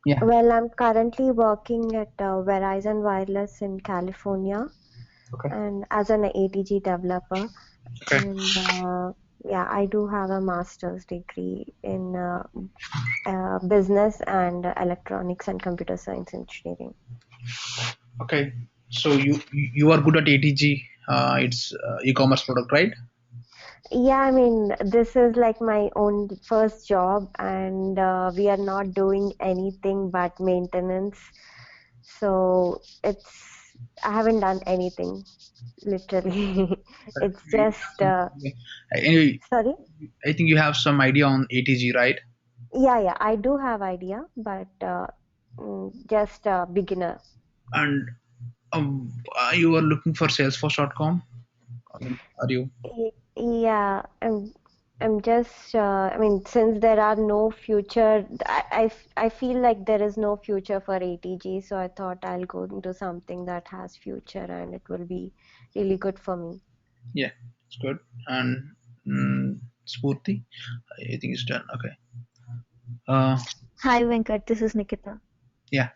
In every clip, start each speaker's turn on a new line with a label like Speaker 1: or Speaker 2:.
Speaker 1: Yeah.
Speaker 2: Well, I'm currently working at Verizon Wireless in California
Speaker 1: Okay.
Speaker 2: and as an ATG developer.
Speaker 1: Okay.
Speaker 2: And yeah, I do have a master's degree in business and electronics and computer science engineering.
Speaker 1: Okay. So you are good at ATG. It's e-commerce product, right?
Speaker 2: Yeah, I mean, this is like my own first job, and we are not doing anything but maintenance. So I haven't done anything, literally. It's just,
Speaker 1: Anyway,
Speaker 2: sorry?
Speaker 1: I think you have some idea on ATG, right?
Speaker 2: Yeah, yeah, I do have idea, but just a beginner.
Speaker 1: And you are looking for Salesforce.com. I mean, are you?
Speaker 2: Yeah, I'm just, I mean, since there are no future, I feel like there is no future for ATG, so I thought I'll go into something that has future and it will be really good for me.
Speaker 1: Yeah, it's good. And Spurti, I think it's done. Okay. Uh,
Speaker 3: Hi Venkat, this is Nikita.
Speaker 1: yeah,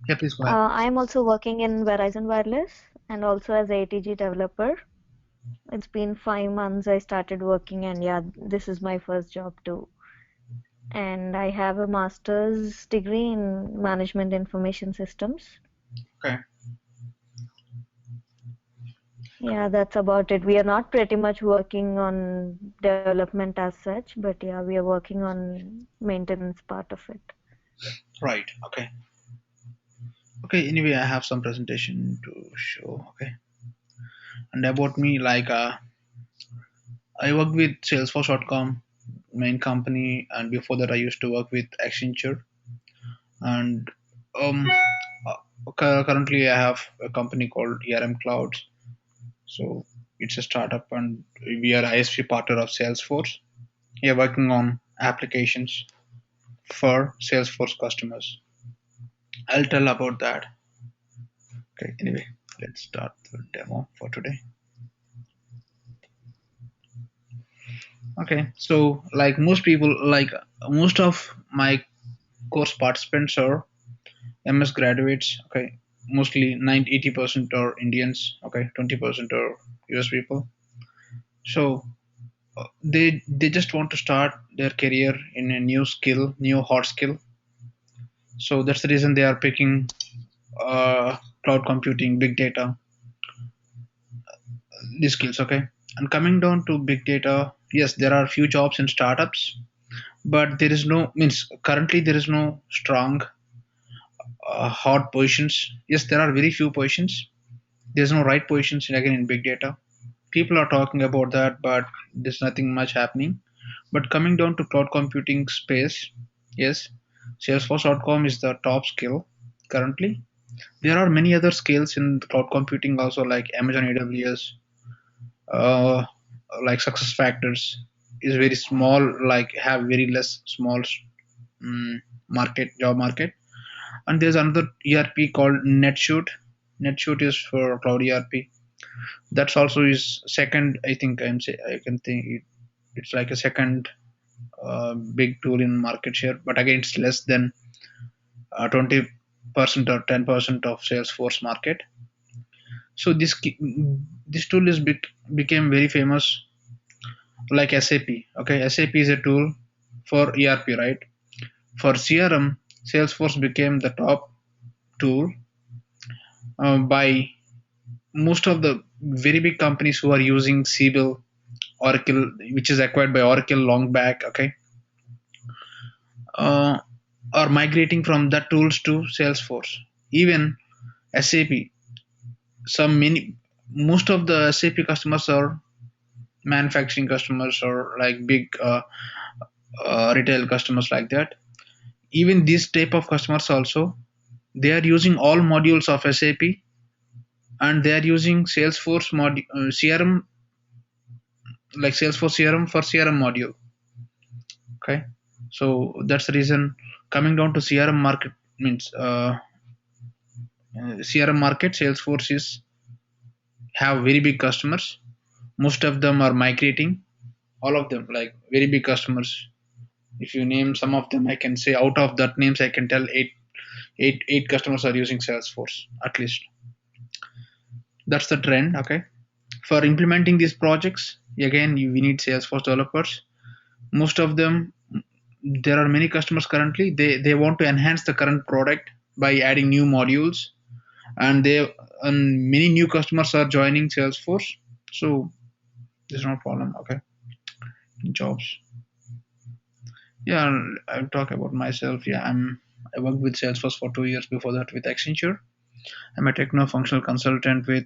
Speaker 1: yeah. Please go ahead.
Speaker 3: I am also working in Verizon Wireless and also as a ATG developer. It's been 5 months I started working, and yeah, this is my first job too. And I have a master's degree in management information systems.
Speaker 1: Okay.
Speaker 3: Yeah, that's about it. We are not pretty much working on development as such, but yeah, we are working on maintenance part of it.
Speaker 1: Right. Okay. Okay. Anyway, I have some presentation to show. Okay. And about me, like I worked with Salesforce.com, main company, and before that, I used to work with Accenture. And currently, I have a company called ERM Clouds. So it's a startup, and we are ISP partner of Salesforce. We are working on applications for Salesforce customers. I'll tell about that. Okay. Anyway, let's start the demo for today. Okay. So, like most people, like most of my course participants are MS graduates. Okay, mostly 80% are Indians. Okay, 20% are US people. So they just want to start their career in a new skill, new hot skill. So that's the reason they are picking cloud computing, big data, these skills. Okay, and coming down to big data, yes, there are few jobs in startups, but there is no means currently there is no strong hot positions. Yes, there are very few positions. There's no right positions again in big data. People are talking about that, but there's nothing much happening. But coming down to cloud computing space, yes, Salesforce.com is the top skill currently. There are many other skills in cloud computing also, like Amazon AWS, uh, like success factors is very small, like have very less small job market. And there's another ERP called NetShoot is for cloud ERP. That's also is second. I think I can think it's like a second big tool in market share, but again it's less than 20% or 10% of Salesforce market. So this tool became very famous, like SAP. Okay, SAP is a tool for ERP, right? For CRM, Salesforce became the top tool by most of the very big companies who are using Siebel, Oracle, which is acquired by Oracle long back. Okay, uh, are migrating from that tools to Salesforce. Even SAP, most of the SAP customers are manufacturing customers or like big retail customers like that. Even this type of customers also, they are using all modules of SAP, and they are using Salesforce CRM, like Salesforce CRM for CRM module. Okay, so that's the reason coming down to CRM market means CRM market. Salesforce is have very big customers. Most of them are migrating. All of them, like very big customers, If you name some of them, I can say out of that names I can tell eight customers are using Salesforce at least. That's the trend. Okay. For implementing these projects, again, we need Salesforce developers. Most of them, there are many customers currently. They want to enhance the current product by adding new modules, and many new customers are joining Salesforce. So there's no problem. Okay. Jobs. Yeah, I'll talk about myself. Yeah, I worked with Salesforce for 2 years before that with Accenture. I'm a techno-functional consultant with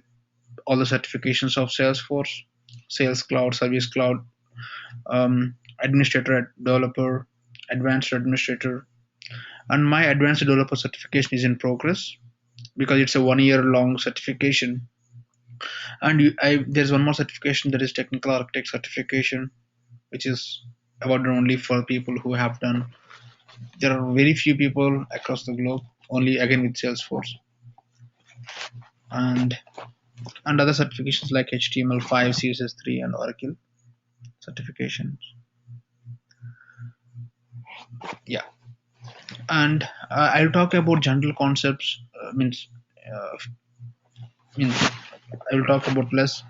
Speaker 1: all the certifications of Salesforce, Sales Cloud, Service Cloud, administrator, developer, advanced administrator, and my advanced developer certification is in progress because it's a 1 year long certification. And there's one more certification, that is technical architect certification, which is awarded only for people who have done. There are very few people across the globe, only again with Salesforce, and other certifications like HTML5, CSS3, and Oracle certifications. Yeah, and I'll talk about general concepts. Uh, means I will talk about less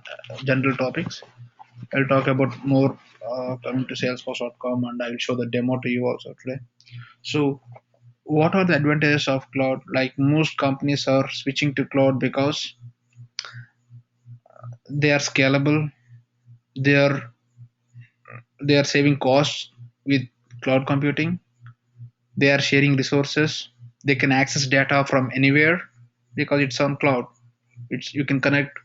Speaker 1: general topics. I'll talk about more coming to Salesforce.com, and I will show the demo to you also today. So, what are the advantages of cloud? Like most companies are switching to cloud because they are scalable. They are they are saving costs with cloud computing. They are sharing resources. They can access data from anywhere because it's on cloud. It's you can connect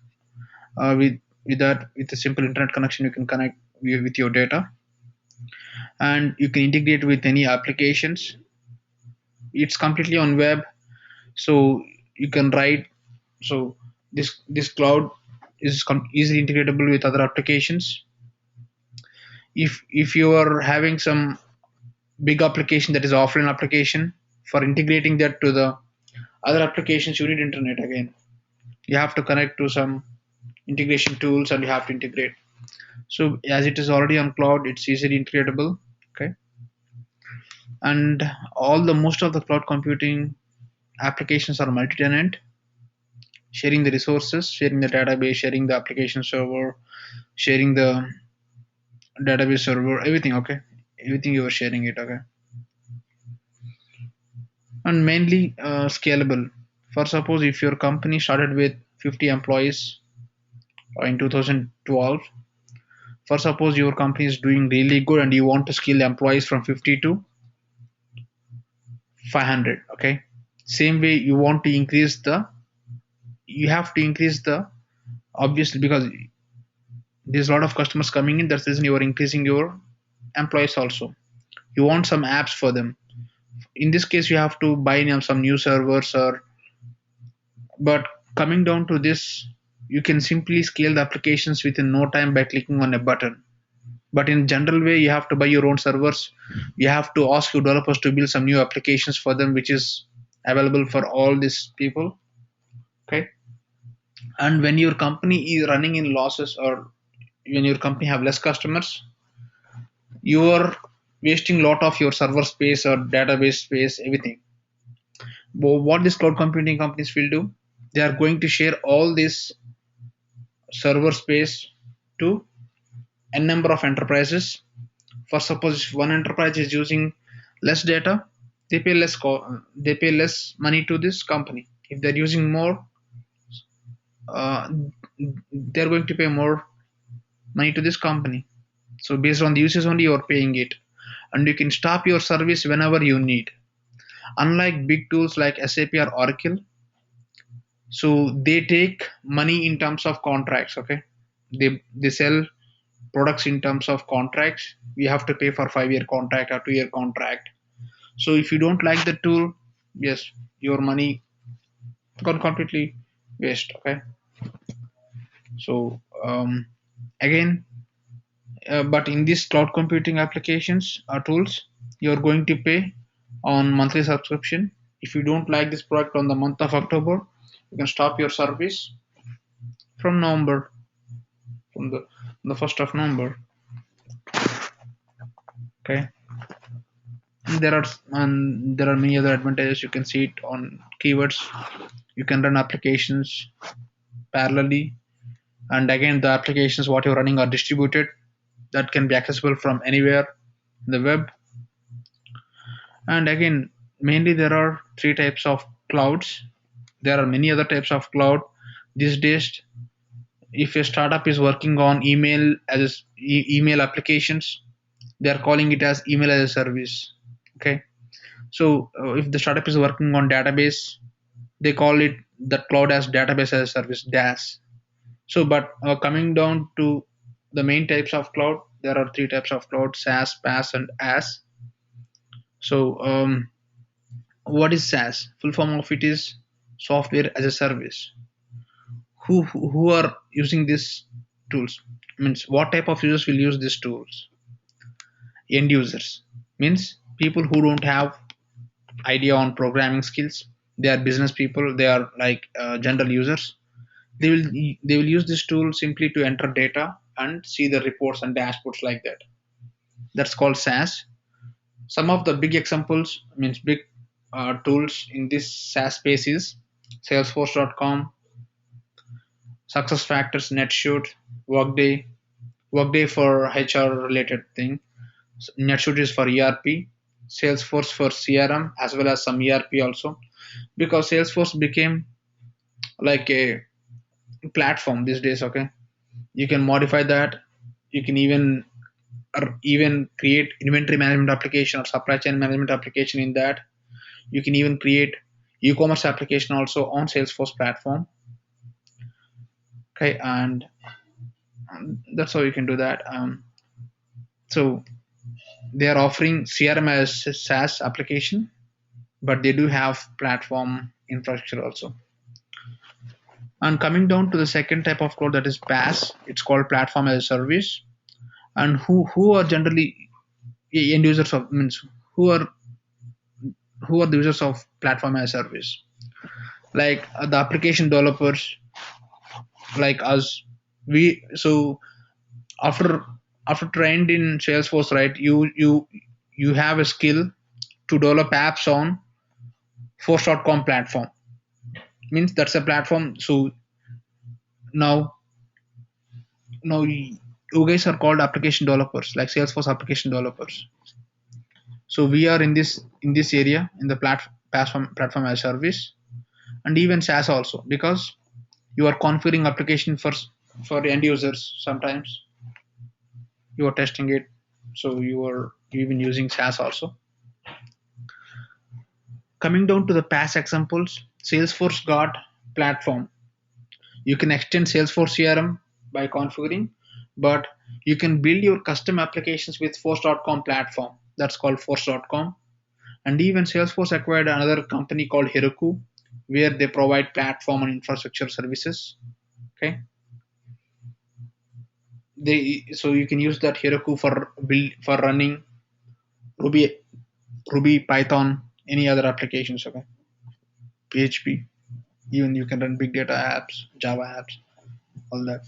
Speaker 1: with that with a simple internet connection. You can connect with your data, and you can integrate with any applications. It's completely on web, so you can write. So this cloud is easily integratable with other applications. If you are having some big application that is offline application, for integrating that to the other applications you need internet again. You have to connect to some integration tools and you have to integrate. So as it is already on cloud, it's easily integratable. Okay. And all the most of the cloud computing applications are multi-tenant, sharing the resources, sharing the database, sharing the application server, sharing the database server, everything. Okay. Everything you are sharing it. Okay. And mainly scalable. For suppose if your company started with 50 employees in 2012, for suppose your company is doing really good and you want to scale employees from 50 to 500. Okay, same way you want to increase the, you have to increase the, obviously because there's a lot of customers coming in, that's the reason you are increasing your employees also. You want some apps for them. In this case you have to buy some new servers, or but coming down to this, you can simply scale the applications within no time by clicking on a button. But in general way, you have to buy your own servers. You have to ask your developers to build some new applications for them, which is available for all these people. Okay. And when your company is running in losses, or when your company have less customers, you are wasting a lot of your server space or database space, everything. But what these cloud computing companies will do, they are going to share all this server space to a number of enterprises. For suppose if one enterprise is using less data, they pay less money to this company. If they're using more, uh, they're going to pay more money to this company. So based on the usage only you're paying it, and you can stop your service whenever you need. Unlike big tools like SAP or Oracle, so they take money in terms of contracts. Okay, they sell products in terms of contracts. We have to pay for 5 year contract or 2 year contract. So if you don't like the tool, yes, your money gone completely waste. Okay. So again, but in these cloud computing applications or tools, you're going to pay on monthly subscription. If you don't like this product on the month of October, you can stop your service from November, from the 1st of November. Okay. There are many other advantages. You can see it on keywords. You can run applications parallelly, and again the applications what you're running are distributed, that can be accessible from anywhere in the web. And again, mainly there are three types of clouds. There are many other types of cloud these days. If a startup is working on email applications, they are calling it as email as a service. Okay, so if the startup is working on database, they call it the cloud as database as a service, DaaS. So, but coming down to the main types of cloud, there are three types of cloud: SaaS, PaaS, and AS. So, what is SaaS? Full form of it is software as a service. Who are using these tools? Means what type of users will use these tools? End users, means people who don't have idea on programming skills. They are business people. They are like general users. They will use this tool simply to enter data and see the reports and dashboards like that. That's called SaaS. Some of the big examples, means big tools in this SaaS space is Salesforce.com, SuccessFactors, NetShoot, Workday. Workday for HR related thing. NetShoot is for ERP. Salesforce for CRM as well as some ERP also, because Salesforce became like a platform these days. Okay, you can modify that. You can even create inventory management application or supply chain management application in that. You can even create e-commerce application also on Salesforce platform. Okay, and that's how you can do that. So they are offering CRM as a SaaS application, but they do have platform infrastructure also. And coming down to the second type of cloud, that is PaaS, it's called platform as a service. And who are generally end users of, means who are the users of platform as a service? Like the application developers like us. We so after after trained in Salesforce, right? You have a skill to develop apps on force.com platform. Means that's a platform. So now you guys are called application developers, like Salesforce application developers. So we are in this area, in the platform as service, and even SaaS also, because you are configuring application for end users. Sometimes you are testing it, so you are even using SaaS also. Coming down to the past examples, Salesforce got platform. You can extend Salesforce CRM by configuring, but you can build your custom applications with force.com platform. That's called force.com. And even Salesforce acquired another company called Heroku, where they provide platform and infrastructure services. Okay, so you can use that Heroku for running Ruby, Python, any other applications. Okay, PHP. Even you can run big data apps, Java apps, all that.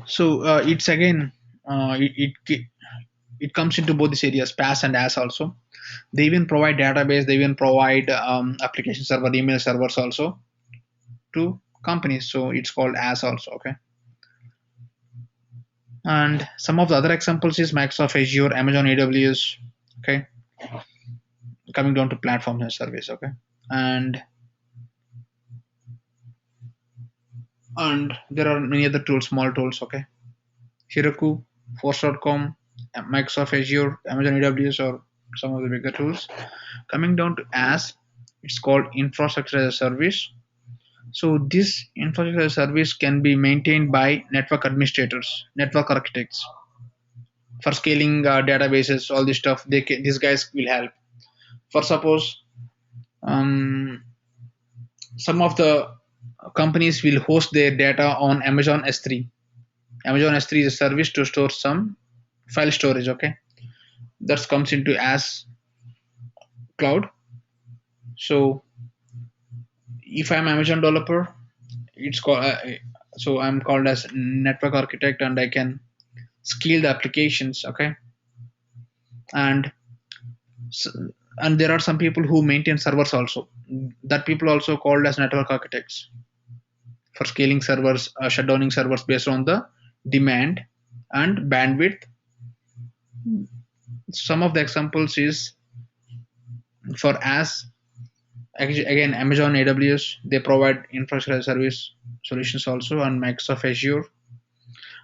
Speaker 1: So it's again it comes into both these areas, PaaS and AS also. They even provide database. They even provide application server, email servers also to companies. So it's called AS also. Okay. And some of the other examples is Microsoft Azure, Amazon AWS. Okay, coming down to platform as service. Okay, and there are many other tools, small tools. Okay, Heroku, Force.com, Microsoft Azure, Amazon AWS, or some of the bigger tools. Coming down to AS, it's called infrastructure as a service. So this infrastructure as a service can be maintained by network administrators, network architects. For scaling databases, all this stuff, these guys will help. For suppose um, some of the companies will host their data on Amazon S3. Amazon S3 is a service to store some file storage. Okay, that comes into as cloud. So if I'm Amazon developer, it's called so I'm called as network architect, and I can scale the applications. Okay, and and there are some people who maintain servers also. That people also called as network architects for scaling servers, shutdowning servers based on the demand and bandwidth. Some of the examples is for as again Amazon AWS, they provide infrastructure as service solutions also, and Microsoft Azure,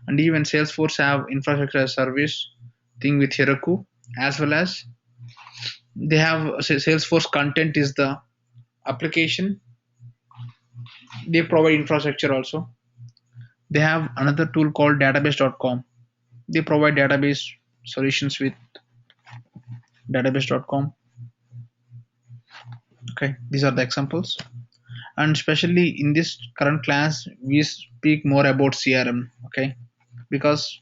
Speaker 1: and even Salesforce have infrastructure as service thing with Heroku, as well as they have Salesforce content is the application. They provide infrastructure also. They have another tool called database.com. They provide database solutions with database.com. Okay, these are the examples. And especially in this current class, we speak more about CRM. Okay, because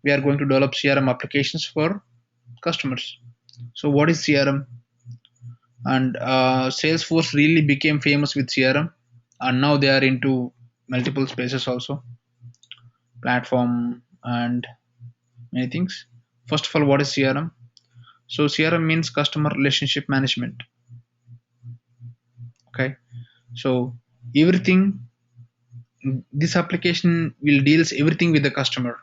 Speaker 1: we are going to develop CRM applications for customers. So what is CRM? And Salesforce really became famous with CRM, and now they are into multiple spaces also, platform and many things. First of all, what is CRM? So CRM means customer relationship management. Okay, so everything, this application will deals everything with the customer.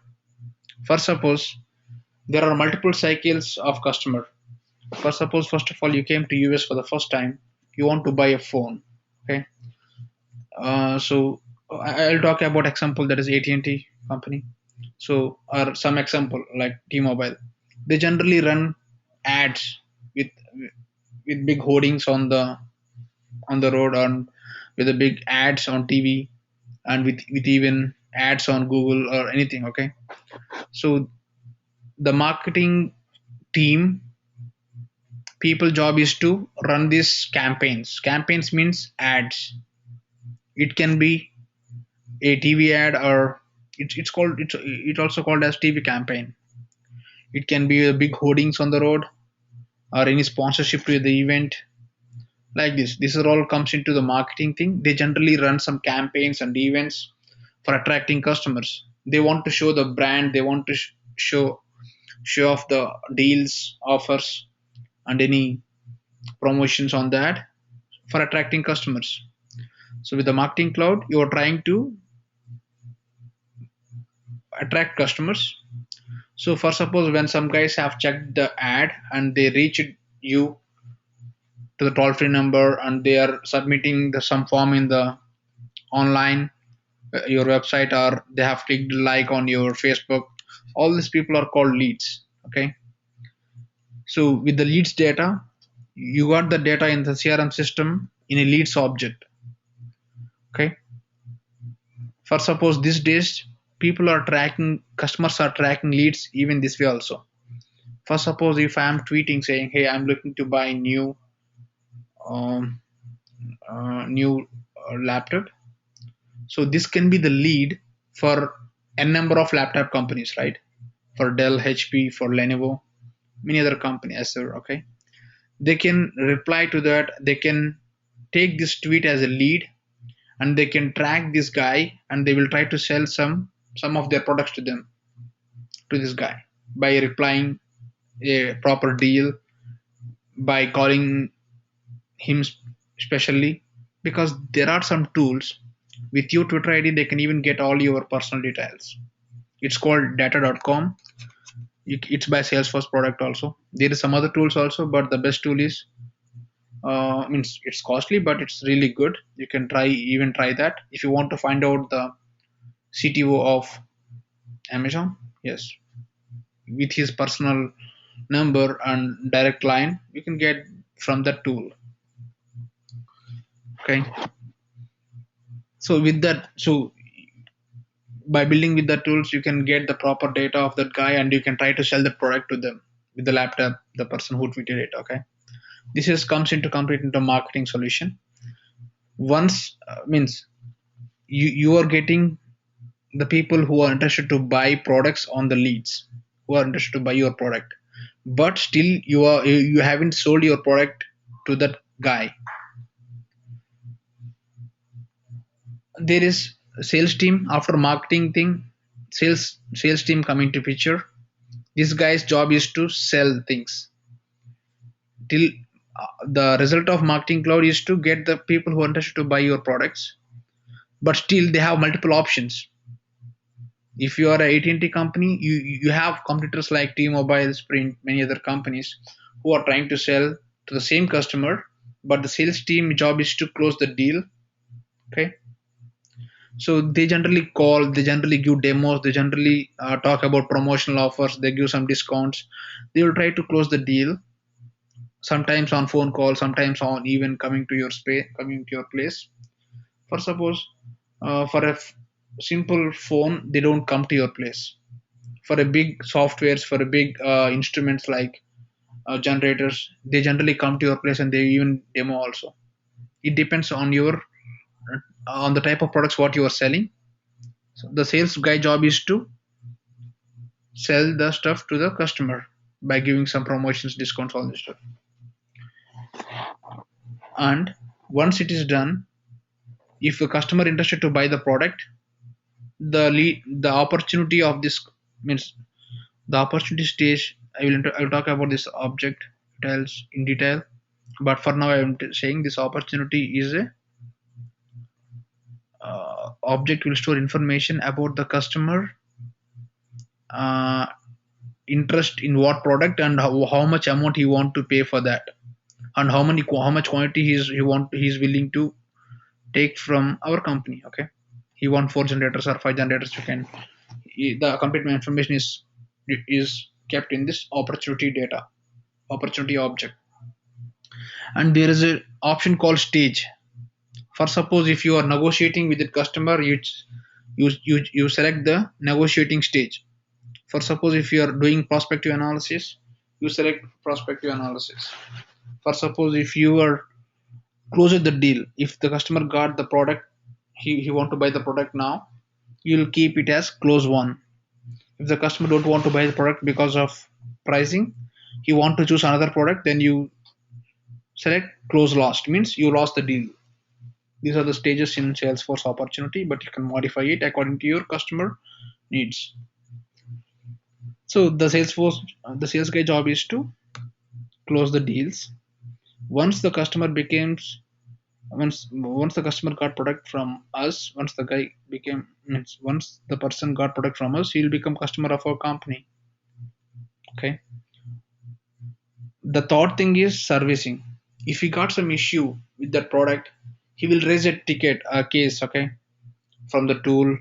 Speaker 1: For suppose there are multiple cycles of customer. For suppose first of all you came to US for the first time, you want to buy a phone. Okay, so I'll talk about example, that is AT&T company. So or some example like T-Mobile, they generally run ads with big hoardings on the road, on with the big ads on TV, and with even ads on Google or anything. Okay, so the marketing team people job is to run these campaigns means ads. It can be a TV ad, or it also called as TV campaign. It can be a big hoardings on the road, or any sponsorship to the event, like this is all comes into the marketing thing. They generally run some campaigns and events for attracting customers. They want to show the brand, they want to show off the deals, offers, and any promotions on that for attracting customers. So with the marketing cloud, you are trying to attract customers. So for suppose when some guys have checked the ad and they reach you to the toll free number, and they are submitting some form in the online your website, or they have clicked like on your Facebook, all these people are called leads. Okay, so with the leads data, you got the data in the CRM system in a leads object. Okay, for suppose these days people are tracking, customers are tracking leads even this way also. For suppose if I am tweeting saying, hey, I'm looking to buy um, new laptop, so this can be the lead for n number of laptop companies, right? For Dell, HP, for Lenovo, many other companies as well. Okay, they can reply to that, they can take this tweet as a lead, and they can track this guy, and they will try to sell some of their products to them, to this guy, by replying a proper deal, by calling him specially, because there are some tools with your Twitter ID, they can even get all your personal details. It's called data.com. It's by Salesforce product also. There is some other tools also, but the best tool is means it's costly, but it's really good. You can try that if you want to find out the CTO of Amazon. Yes, with his personal number and direct line, you can get from that tool. Okay, so with that, so by building with the tools, you can get the proper data of that guy, and you can try to sell the product to them with the laptop, the person who tweeted it. Okay, this is comes into complete into marketing solution. Once means you are getting the people who are interested to buy products on the leads, who are interested to buy your product, but still you haven't sold your product to that guy. There is sales team after marketing thing, sales team come into picture. This guy's job is to sell things till the result of marketing cloud is to get the people who are interested to buy your products, but still they have multiple options. If you are a AT&T company, you have competitors like T-Mobile, Sprint, many other companies who are trying to sell to the same customer, but the sales team job is to close the deal. Okay, so they generally call, they generally give demos, they generally talk about promotional offers, they give some discounts, they will try to close the deal, sometimes on phone call, sometimes on even coming to your space, coming to your place. For suppose for a simple phone, they don't come to your place. For a big softwares, for a big instruments like generators, they generally come to your place and they even demo also. It depends on your on the type of products what you are selling. So the sales guy job is to sell the stuff to the customer by giving some promotions, discounts, all this stuff. And once it is done, if a customer interested to buy the product, the opportunity of this means the opportunity stage. I will talk about this object details in detail, but for now I am saying this opportunity is a object will store information about the customer uh, interest in what product and how much amount he want to pay for that, and how much quantity he's willing to take from our company. Okay, he want 4 generators or 5 generators. You can the complete information is kept in this opportunity data, opportunity object. And there is a option called stage. For suppose if you are negotiating with the customer, you select the negotiating stage. For suppose if you are doing prospective analysis, you select prospective analysis. For suppose if you are closing the deal, if the customer got the product, he want to buy the product now, you'll keep it as close one. If the customer don't want to buy the product because of pricing, he want to choose another product, then you select close lost, means you lost the deal. These are the stages in Salesforce opportunity, but you can modify it according to your customer needs. So the sales guy job is to close the deals. Once the customer becomes once the customer got product from us, once the guy became means once the person got product from us, he'll become customer of our company. Okay. The third thing is servicing. If he got some issue with that product, he will raise a ticket, a case, okay, from the tool,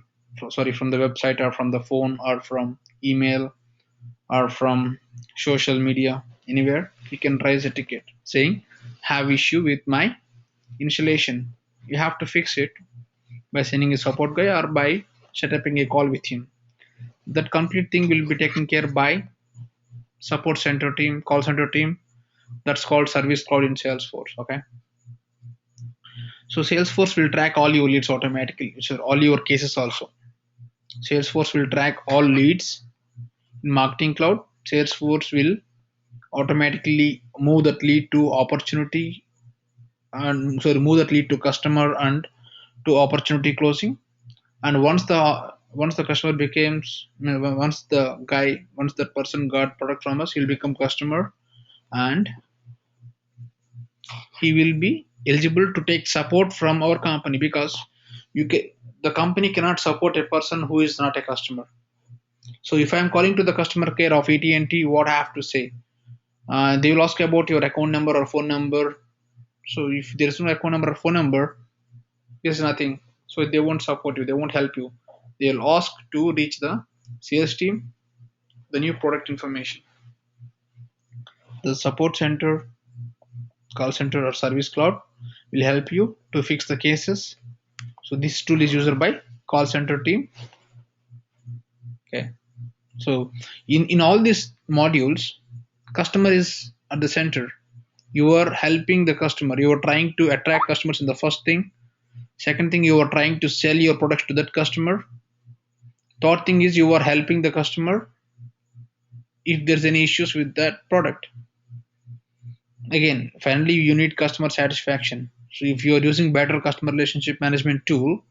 Speaker 1: sorry, from the website or from the phone or from email or from social media, anywhere. He can raise a ticket saying, have issue with my installation. You have to fix it by sending a support guy or by setting a call with him. That complete thing will be taken care by support center team, call center team. That's called service cloud in Salesforce. Okay. So Salesforce will track all your leads automatically. So all your cases also. Salesforce will track all leads in Marketing Cloud. Salesforce will automatically move that lead to opportunity and so move that lead to customer and to opportunity closing. And once the customer becomes once that person got product from us, he'll become customer and he will be eligible to take support from our company because you can, the company cannot support a person who is not a customer. So if I am calling to the customer care of AT&T, what I have to say? They will ask about your account number or phone number. So if there is no account number or phone number, there's nothing. So they won't support you. They won't help you. They'll ask to reach the sales team the new product information. The support center, call center or service cloud will help you to fix the cases. So this tool is used by call center team. Okay. So in all these modules, customer is at the center. You are helping the customer. You are trying to attract customers in the first thing. Second thing, you are trying to sell your products to that customer. Third thing is you are helping the customer if there's any issues with that product. Again, finally, you need customer satisfaction. So if you are using better customer relationship management tool,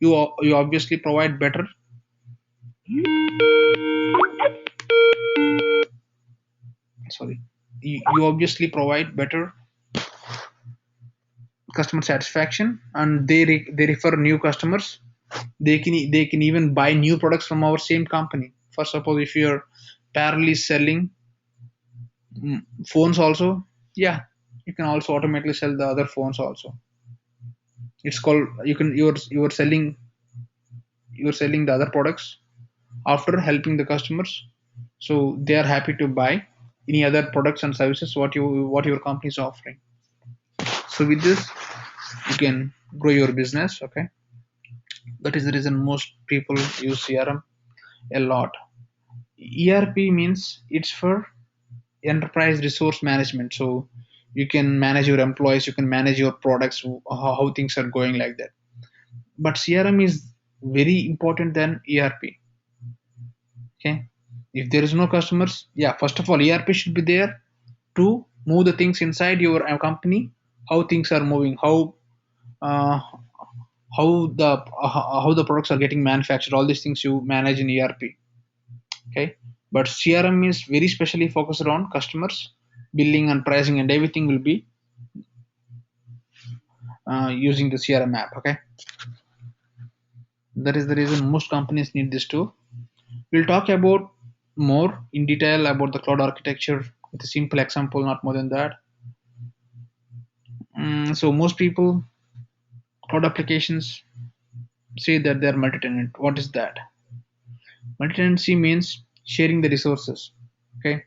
Speaker 1: you obviously provide better sorry, you obviously provide better customer satisfaction, and they refer new customers. They can even buy new products from our same company. For suppose if you're parallelly selling phones also, yeah, you can also automatically sell the other phones also. It's called, you're selling the other products after helping the customers, so they are happy to buy any other products and services what your company is offering. So with this, you can grow your business. Okay, that is the reason most people use CRM a lot. ERP means it's for enterprise resource management. So you can manage your employees, you can manage your products, how things are going like that. But CRM is very important than ERP. Okay, if there is no customers, yeah, first of all, ERP should be there to move the things inside your company, how things are moving, uh, how the products are getting manufactured. All these things you manage in ERP. Okay, but CRM is very specially focused on customers, billing and pricing, and everything will be using the CRM app. Okay, that is the reason most companies need this too. We'll talk about more in detail about the cloud architecture with a simple example, not more than that. So most people, cloud applications, say that they're multi-tenant. What is that? Multi-tenancy means sharing the resources. Okay,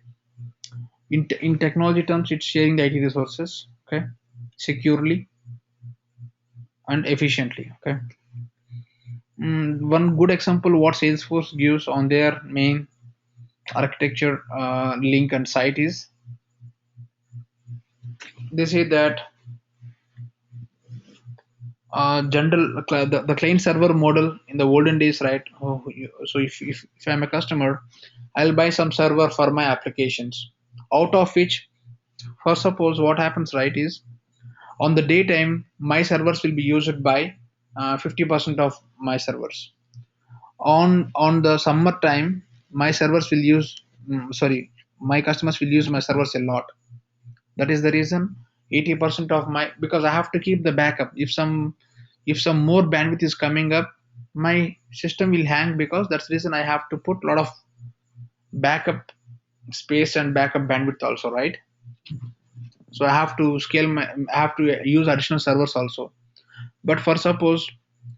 Speaker 1: in technology terms, it's sharing the IT resources. Okay, securely and efficiently. Okay, one good example what Salesforce gives on their main architecture link and site is, they say that the client server model in the olden days, right? So if I'm a customer, I'll buy some server for my applications, out of which, for suppose what happens, right, is on the daytime my servers will be used by 50% of my servers. On the summer time my servers will use, sorry, my customers will use my servers a lot. That is the reason 80% of my, because I have to keep the backup. If some more bandwidth is coming up, my system will hang, because that's the reason I have to put a lot of backup space and backup bandwidth also, right? So I have to use additional servers also. But for suppose,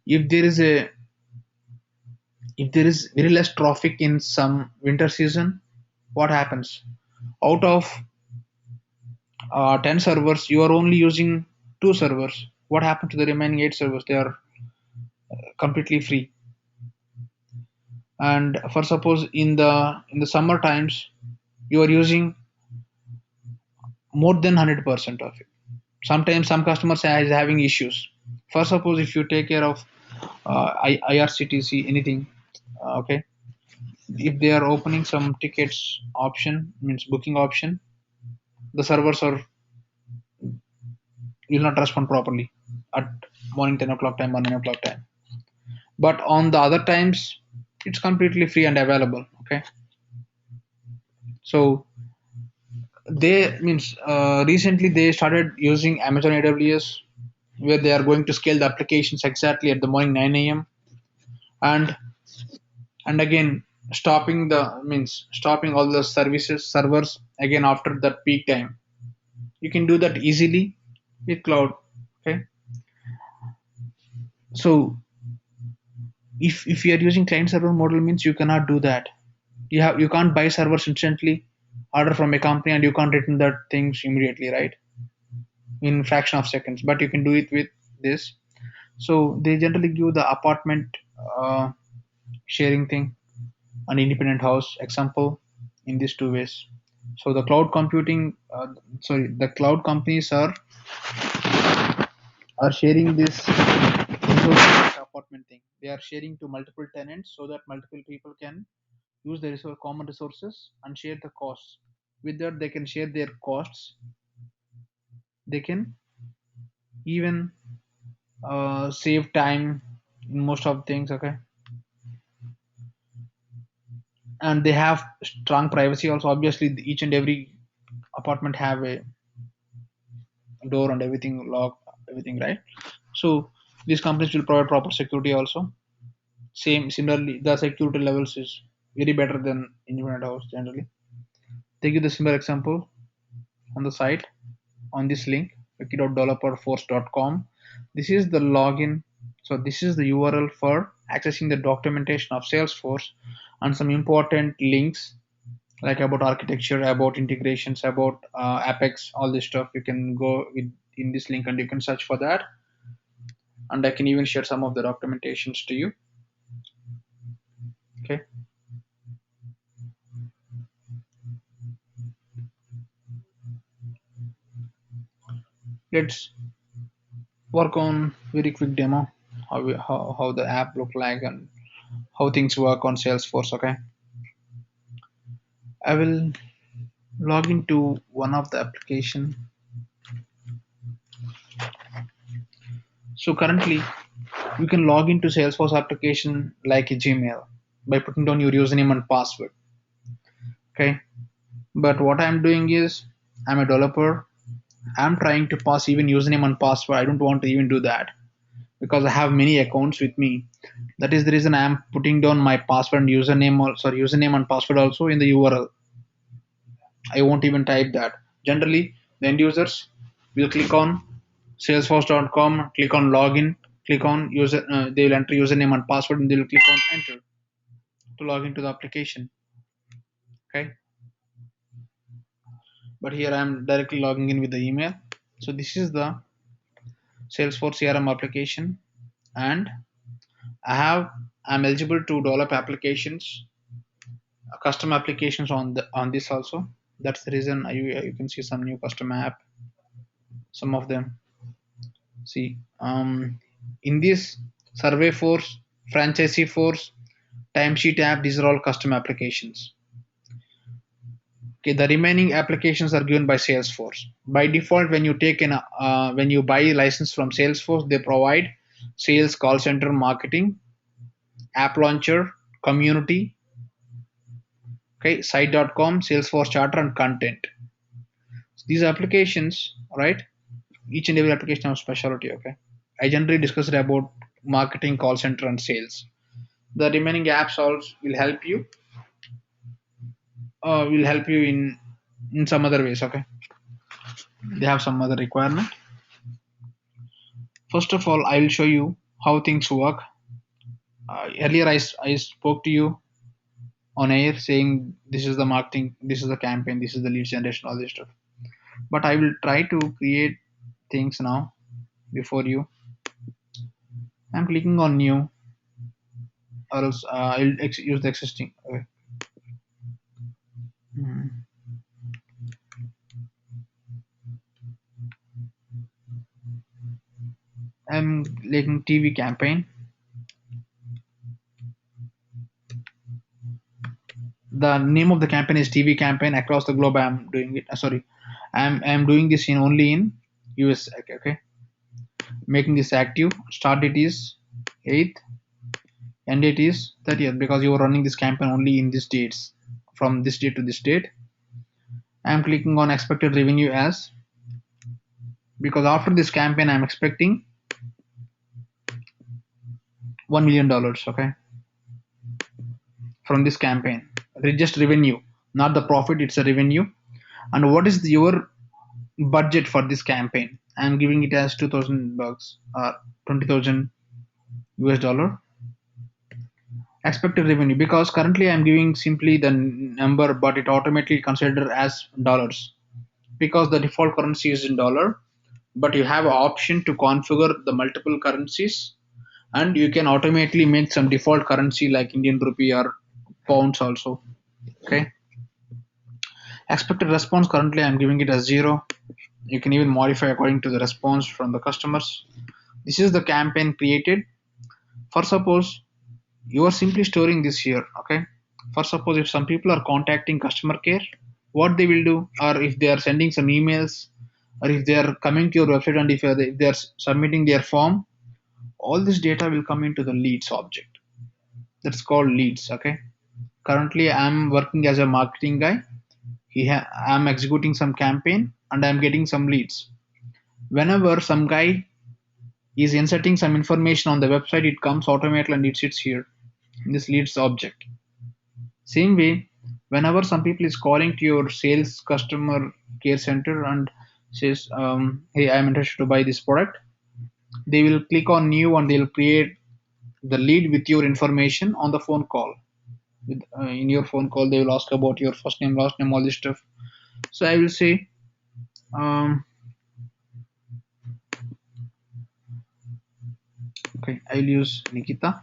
Speaker 1: if there is a if there is very less traffic in some winter season, what happens? Out of 10 servers, you are only using 2 servers. What happened to the remaining 8 servers? They are completely free. And for suppose in the summer times, you are using more than 100% of it. Sometimes some customers is having issues. For suppose if you take care of IRCTC, anything, okay, if they are opening some tickets option, means booking option, the servers are will not respond properly at morning 10 o'clock time or 9 o'clock time. But on the other times, it's completely free and available. Okay, so they means recently they started using Amazon AWS, where they are going to scale the applications exactly at the morning 9 a.m. and again stopping all the services servers again after that peak time. You can do that easily with cloud. Okay, so if you are using client server model, means you cannot do that. You can't buy servers instantly, order from a company, and you can't return that things immediately, right, in fraction of seconds. But you can do it with this. So they generally give the apartment sharing thing, an independent house example, in these two ways. So the cloud companies are sharing this apartment thing. They are sharing to multiple tenants, so that multiple people can use the common resources and share the costs. With that, they can share their costs. They can even save time in most of things. Okay, and they have strong privacy also. Obviously, each and every apartment have a door and everything lock, everything, right? So these companies will provide proper security also. Similarly, the security levels is very better than internet house generally. They give the similar example on the site, on this link, wiki.developerforce.com. This is the login. So this is the URL for accessing the documentation of Salesforce and some important links like about architecture, about integrations, about Apex, all this stuff. You can go in this link and you can search for that. And I can even share some of the documentations to you. Okay, let's work on very quick demo how the app look like and how things work on Salesforce. Okay, I will log into one of the application. So currently you can log into Salesforce application like a Gmail by putting down your username and password. Okay, but what I'm doing is I'm a developer. I'm trying to pass even username and password. I don't want to even do that because I have many accounts with me. That is the reason I am putting down my password and username, sorry, username and password also in the URL. I won't even type that. Generally, the end users will click on salesforce.com, click on login, click on user, they will enter username and password, and they will click on enter to log into the application. Okay, but here I am directly logging in with the email. So this is the Salesforce CRM application, and I'm eligible to develop applications, custom applications on this also. That's the reason you can see some new custom app, some of them. See, in this survey force, franchisee force, timesheet app, these are all custom applications. Okay, the remaining applications are given by Salesforce. By default, when you buy a license from Salesforce, they provide sales, call center, marketing, app launcher, community, okay, site.com, Salesforce charter, and content. So these applications, right? Each and every application has specialty. Okay, I generally discussed about marketing, call center, and sales. The remaining apps also will help you in some other ways. Okay, they have some other requirement. First of all, I will show you how things work. Earlier I spoke to you on air saying this is the marketing, this is the campaign, this is the lead generation, all this stuff. But I will try to create things now before you. I'm clicking on new, or else I'll use the existing. Okay. Hmm. I'm clicking TV campaign. The name of the campaign is TV campaign across the globe. I'm doing it. Sorry, I'm doing this in only in US. Okay, okay. Making this active. Start date is 8th, end date is 30th because you are running this campaign only in these dates, from this date to this date. I'm clicking on expected revenue as, because after this campaign I'm expecting $1 million. Okay, from this campaign, just revenue, not the profit, it's a revenue. And what is your budget for this campaign? I'm giving it as $2,000 or 20,000 US dollar. Expected revenue, because currently I'm giving simply the number, but it automatically considered as dollars because the default currency is in dollar. But you have an option to configure the multiple currencies, and you can automatically make some default currency like Indian rupee or pounds also. Okay, expected response, currently I'm giving it as 0. You can even modify according to the response from the customers. This is the campaign created. For suppose you are simply storing this here. Okay, for suppose if some people are contacting customer care, what they will do, or if they are sending some emails, or if they are coming to your website, and if they are submitting their form, all this data will come into the leads object. That's called leads. Okay, currently I'm working as a marketing guy. I'm executing some campaign and I'm getting some leads. Whenever some guy is inserting some information on the website, it comes automatically and it sits here in this leads object. Same way, whenever some people is calling to your sales customer care center and says, "Hey, I'm interested to buy this product," they will click on new and they'll create the lead with your information on the phone call. In your phone call, they will ask about your first name, last name, all this stuff. So I will say, um, okay, I will use Nikita.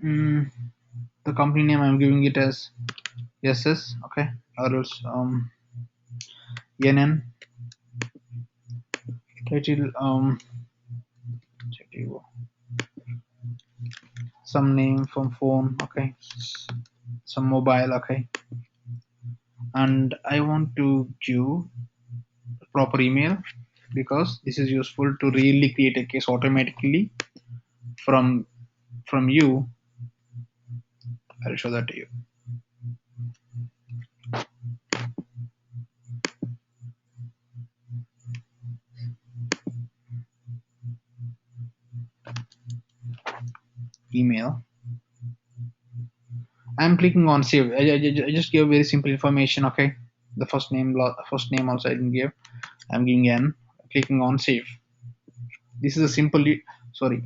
Speaker 1: Mm, the company name I'm giving it as SS, okay, or else NN title, some name from phone, okay, some mobile, okay, and I want to give proper email because this is useful to really create a case automatically from you. I'll show that to you. Email. I'm clicking on save. I just give very simple information. Okay, the first name also I didn't give. I'm giving N. Clicking on save. This is a simple. Sorry.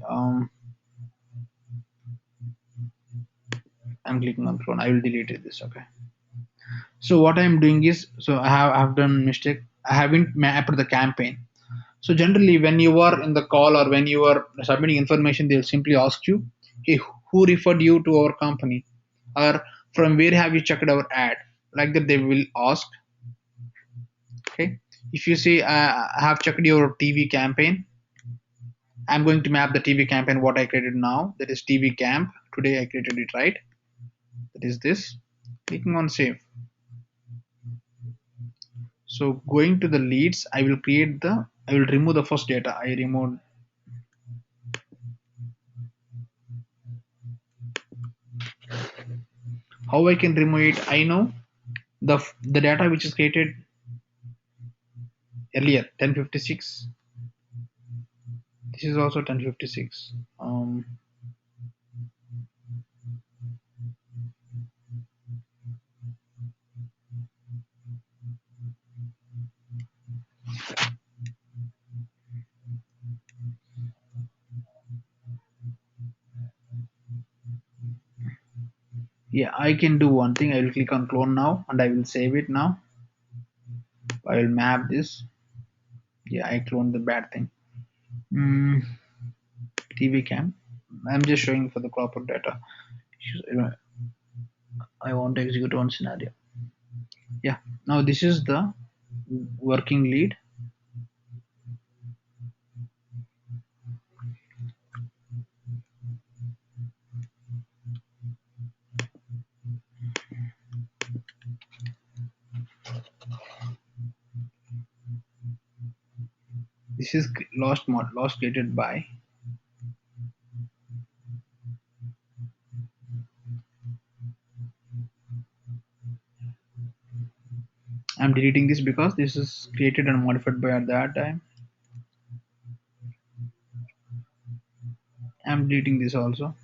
Speaker 1: I'm clicking on clone. I will delete it. This. Okay. So what I'm doing is, so I've done mistake. I haven't mapped the campaign. So generally, when you are in the call or when you are submitting information, they'll simply ask you, "Hey, who referred you to our company?" or "From where have you checked our ad?" Like that, they will ask. Okay. If you say, "I have checked your TV campaign," I'm going to map the TV campaign what I created now. That is TV camp. Today I created it, right. That is this. Clicking on save. So going to the leads, I will remove the first data. I removed. How I can remove it? I know the data which is created earlier, 1056. This is also 1056. Yeah, I can do one thing. I will click on clone now and I will save it now. I will map this. Yeah, I cloned the bad thing. TV cam. I'm just showing for the proper data. I want to execute one scenario. Yeah, now this is the working lead. This is lost created by. I'm deleting this because this is created and modified by at that time. I'm deleting this also.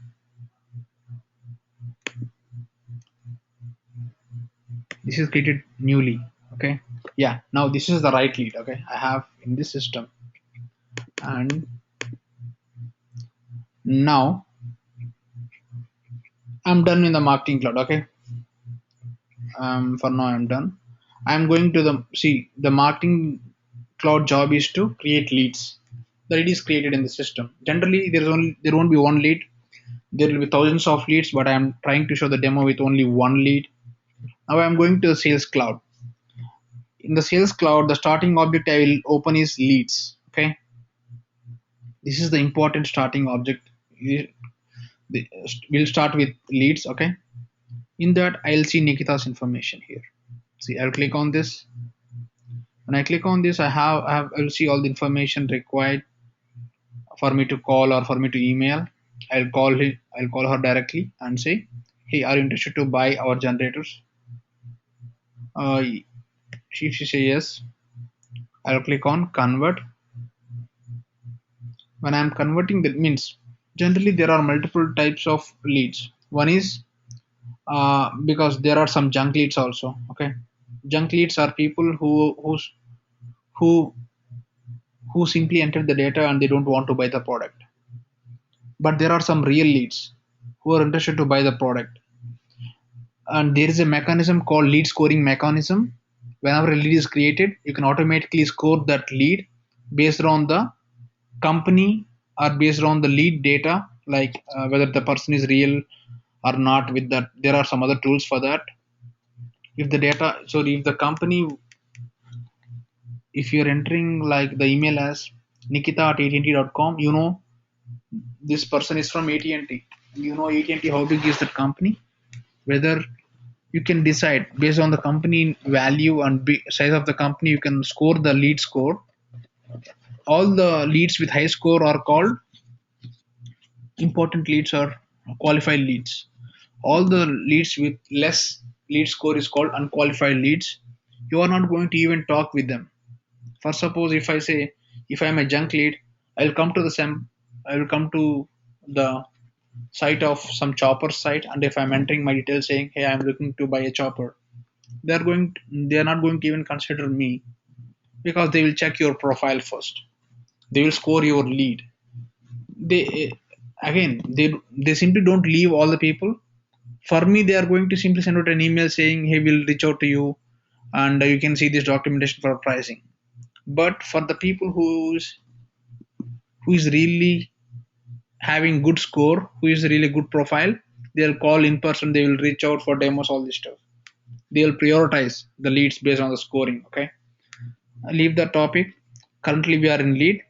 Speaker 1: This is created newly. Okay. Yeah. Now this is the right lead. Okay. I have in this system, and now I'm done in the marketing cloud. Okay. For now I'm done. I'm going to the marketing cloud job is to create leads. The lead is created in the system. Generally, there won't be one lead. There will be thousands of leads, but I'm trying to show the demo with only one lead. Now I'm going to the sales cloud. In the sales cloud, the starting object I will open is leads. Okay, this is the important starting object. We'll start with leads. Okay, in that I'll see Nikita's information here. See, I'll click on this. When I click on this, I'll see all the information required for me to call or for me to email. I'll call her directly and say, hey, are you interested to buy our generators? Uh, if she say yes, I'll click on convert. When I'm converting, that means generally there are multiple types of leads. One is because there are some junk leads also. Okay, junk leads are people who who simply enter the data and they don't want to buy the product. But there are some real leads who are interested to buy the product, and there is a mechanism called lead scoring mechanism. Whenever a lead is created, you can automatically score that lead based on the company or based on the lead data, like whether the person is real or not. With that, there are some other tools for that. If the data, so if the company, if you're entering like the email as nikita at att.com, you know this person is from AT&T. You know AT&T how big is that company, whether you can decide based on the company value and size of the company, you can score the lead score. All the leads with high score are called important leads or qualified leads. All the leads with less lead score is called unqualified leads. You are not going to even talk with them. For suppose if I say, if I am a junk lead, I'll come to the sem I will come to the site of some chopper site, and if I'm entering my details saying, hey, I'm looking to buy a chopper, they are not going to even consider me, because they will check your profile first. They will score your lead. They again they simply don't leave all the people. For me, they are going to simply send out an email saying, hey, we'll reach out to you, and you can see this documentation for pricing. But for the people who is really having good score, who is really good profile, they'll call in person, they will reach out for demos, all this stuff. They'll prioritize the leads based on the scoring. Okay, leave the topic. Currently we are in lead.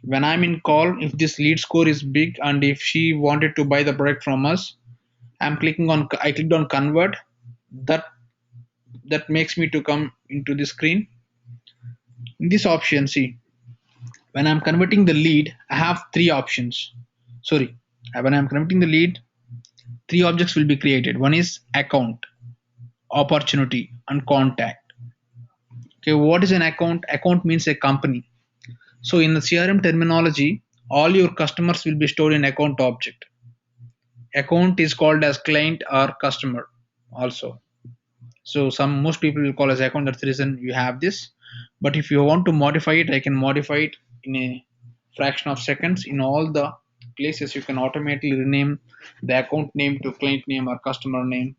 Speaker 1: When I'm in call, if this lead score is big and if she wanted to buy the product from us, I clicked on convert. That that makes me to come into the screen. In this option, see, when I'm converting the lead, I have three options. Sorry, when I'm converting the lead, three objects will be created. One is account, opportunity, and contact. Okay, what is an account? Account means a company. So in the CRM terminology, all your customers will be stored in account object. Account is called as client or customer also. So some most people will call as account. That's the reason you have this. But if you want to modify it, I can modify it in a fraction of seconds. In all the places, you can automatically rename the account name to client name or customer name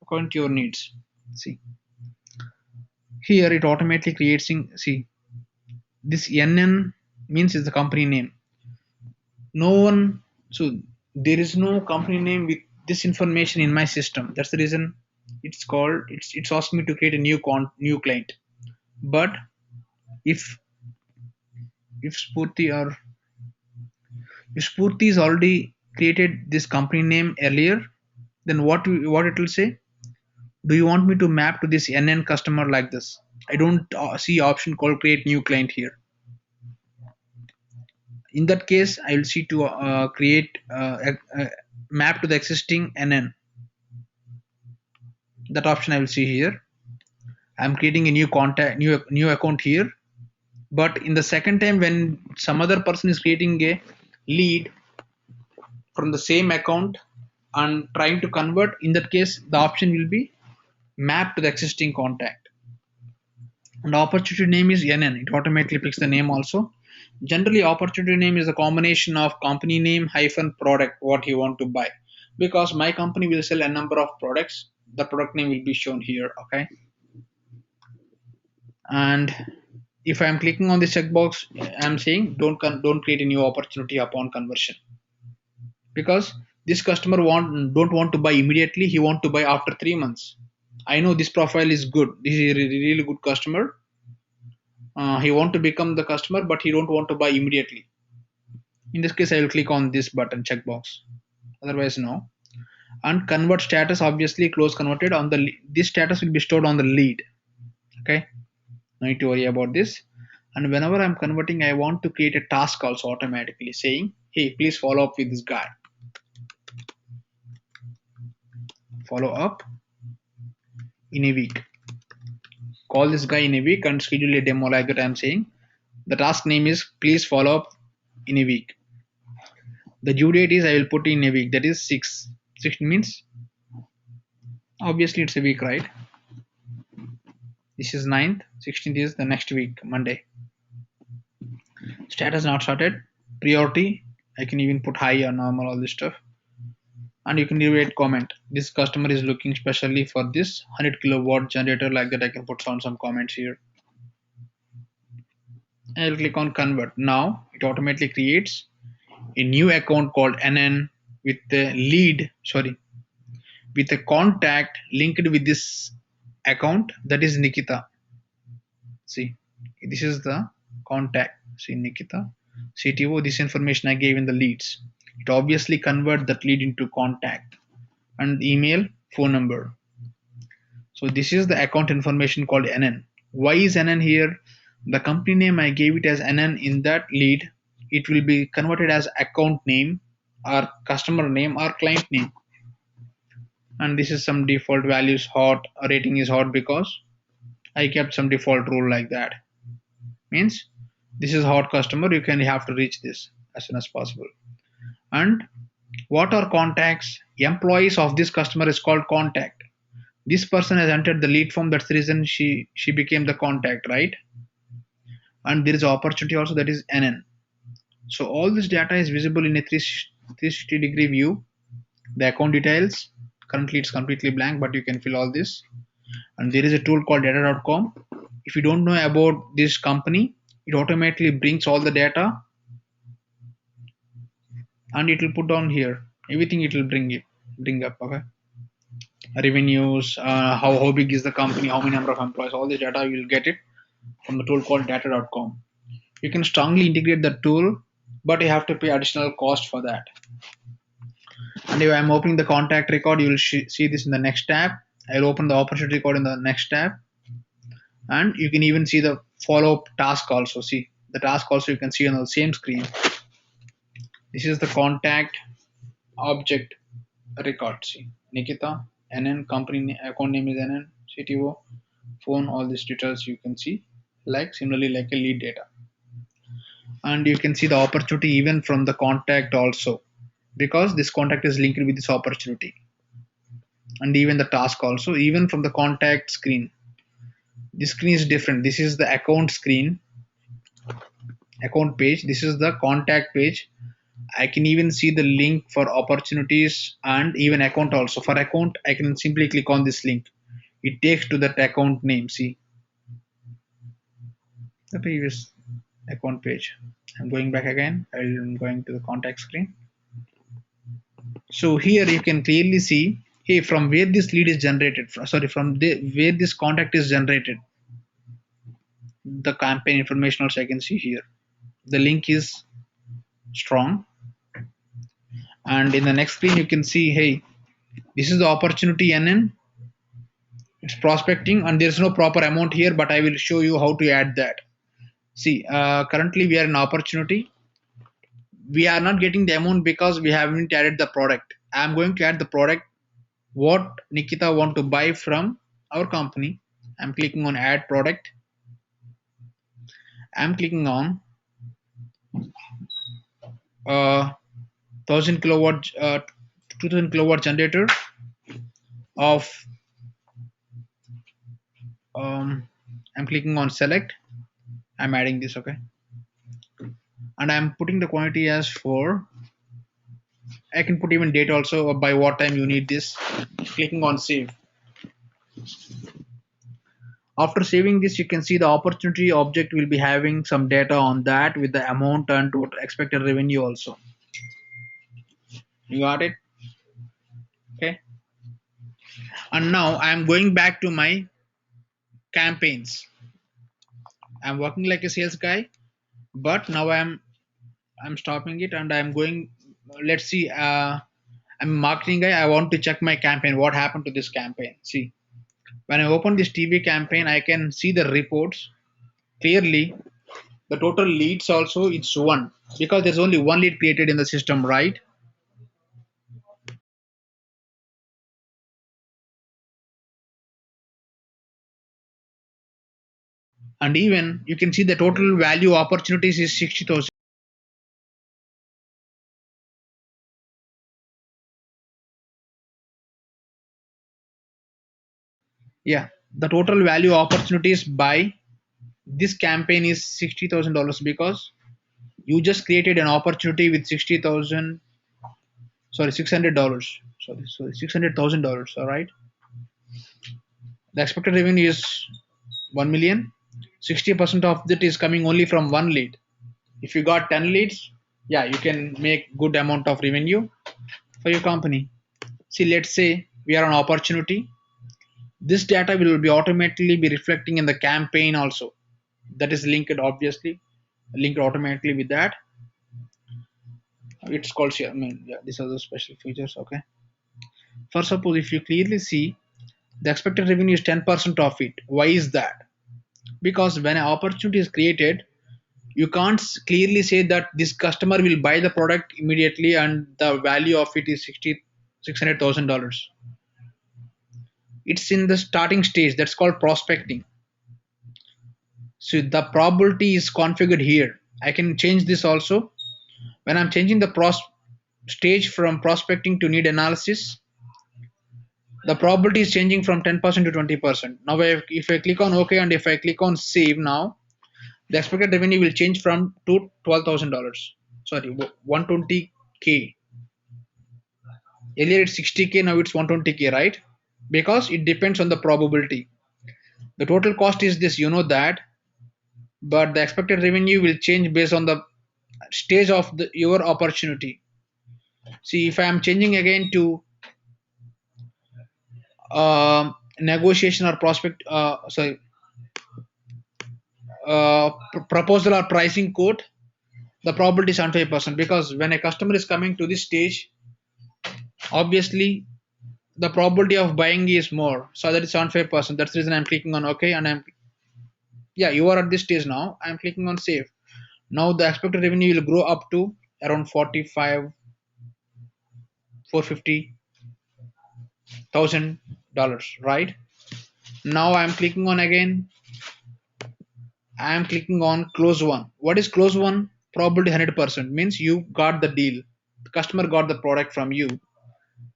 Speaker 1: according to your needs. See, here it automatically creates. See, this NN means is the company name. No one, so there is no company name with this information in my system. That's the reason it's asked me to create a new client. But if if Spurti or if Spurti is already created this company name earlier, then what it will say? Do you want me to map to this NN customer like this? I don't see option called create new client here. In that case, I will see to create a map to the existing NN. That option I will see here. I'm creating a new contact, new account here. But in the second time, when some other person is creating a lead from the same account and trying to convert, in that case, the option will be map to the existing contact. And opportunity name is NN. It automatically picks the name also. Generally, opportunity name is a combination of company name hyphen product what you want to buy. Because my company will sell a number of products, the product name will be shown here. Okay, and if I'm clicking on this checkbox, I'm saying don't create a new opportunity upon conversion, because this customer don't want to buy immediately. He want to buy after 3 months. I know this profile is good. This is a really good customer. He want to become the customer, but he don't want to buy immediately. In this case, I will click on this button checkbox. Otherwise, no. And convert status, obviously close converted on the this status will be stored on the lead. Okay, no need to worry about this. And whenever I'm converting, I want to create a task also automatically saying, hey, please follow up with this guy. follow up in a week. Call this guy in a week and schedule a demo like that I'm saying. The task name is please follow up in a week. The due date is I will put in a week, that is 6. 6 means obviously it's a week, right? This is 9th, 16th is the next week, Monday. Status not started. Priority, I can even put high or normal, all this stuff. And you can leave a comment. This customer is looking specially for this 100 kilowatt generator, like that I can put on some comments here. I'll click on convert. Now it automatically creates a new account called NN with the lead, sorry, with a contact linked with this account, that is Nikita. See, this is the contact. See, Nikita, CTO, this information I gave in the leads. It obviously convert that lead into contact and email, phone number. So this is the account information called NN. Why is NN here? The company name I gave it as NN in that lead. It will be converted as account name or customer name or client name. And this is some default values hot, rating is hot because I kept some default rule like that. Means this is hot customer, you have to reach this as soon as possible. And what are contacts? Employees of this customer is called contact. This person has entered the lead form, that's the reason she became the contact, right? And there is opportunity also, that is NN. So all this data is visible in a 360-degree view. The account details, currently it's completely blank, but you can fill all this. And there is a tool called data.com. If you don't know about this company, it automatically brings all the data and it will put down here everything, it will bring up. Okay, revenues, how big is the company, how many number of employees, all this data you will get it from the tool called data.com. You can strongly integrate the tool, but you have to pay additional cost for that. And if I'm opening the contact record, you will see this in the next tab. I'll open the opportunity record in the next tab, and you can even see the follow-up task also. See the task also, you can see on the same screen. This is the contact object record. See, Nikita, NN, company account name is NN, CTO, phone, all these details you can see, like similarly like a lead data. And you can see the opportunity even from the contact also, because this contact is linked with this opportunity. And even the task also, even from the contact screen. This screen is different. This is the account screen, account page. This is the contact page. I can even see the link for opportunities and even account also. For account, I can simply click on this link. It takes to that account name. See the previous account page. I'm going back again. I'm going to the contact screen. So here you can clearly see, hey, from where this lead is generated, from where this contact is generated. The campaign information also I can see here. The link is strong. And in the next screen you can see, hey, this is the opportunity NN. It's prospecting and there's no proper amount here, but I will show you how to add that. See, currently we are in opportunity. We are not getting the amount because we haven't added the product. I'm going to add the product what Nikita want to buy from our company. I'm clicking on add product. I'm clicking on 1000 kilowatt 2000 kilowatt generator of I'm clicking on select. I'm adding this, okay, and I'm putting the quantity as 4. I can put even date also, by what time you need this. Clicking on save. After saving this, you can see the opportunity object will be having some data on that with the amount and total expected revenue also. You got it? Okay. And now I'm going back to my campaigns. I'm working like a sales guy, but now I'm stopping it and I'm going. Let's see. I'm a marketing guy. I want to check my campaign. What happened to this campaign? See, when I open this TV campaign, I can see the reports clearly. The total leads also it's 1 because there's only 1 lead created in the system, right? And even you can see the total value opportunities is 60,000. Yeah, the total value opportunities by this campaign is $60,000 because you just created an opportunity with 60,000, sorry, $600. Sorry, $600,000. All right. The expected revenue is 1 million. 60% of that is coming only from one lead. If you got 10 leads, yeah, you can make good amount of revenue for your company. See, let's say we are an opportunity. This data will be automatically be reflecting in the campaign also. That is linked, obviously, linked automatically with that. It's called share. I mean, yeah, these are the special features. Okay. For suppose if you clearly see the expected revenue is 10% of it. Why is that? Because when an opportunity is created, you can't clearly say that this customer will buy the product immediately and the value of it is $600,000. It's in the starting stage. That's called prospecting. So the probability is configured here. I can change this also. When I'm changing the stage from prospecting to need analysis, the probability is changing from 10% to 20%. Now if I click on OK and if I click on save now, the expected revenue will change from to $12,000. Sorry, 120K. Earlier it's 60K, now it's 120K, right? Because it depends on the probability. The total cost is this, you know that, but the expected revenue will change based on the stage of your opportunity. See, if I am changing again to negotiation or prospect, sorry, proposal or pricing quote, the probability is 75% because when a customer is coming to this stage, obviously the probability of buying is more. So that is 75%. That's the reason I'm clicking on OK and I'm, yeah, you are at this stage now. I'm clicking on save. Now the expected revenue will grow up to around 45, 450,000 dollars, right? Now I'm clicking on again. I'm clicking on close one. What is close one? Probability 100% means you got the deal. The customer got the product from you.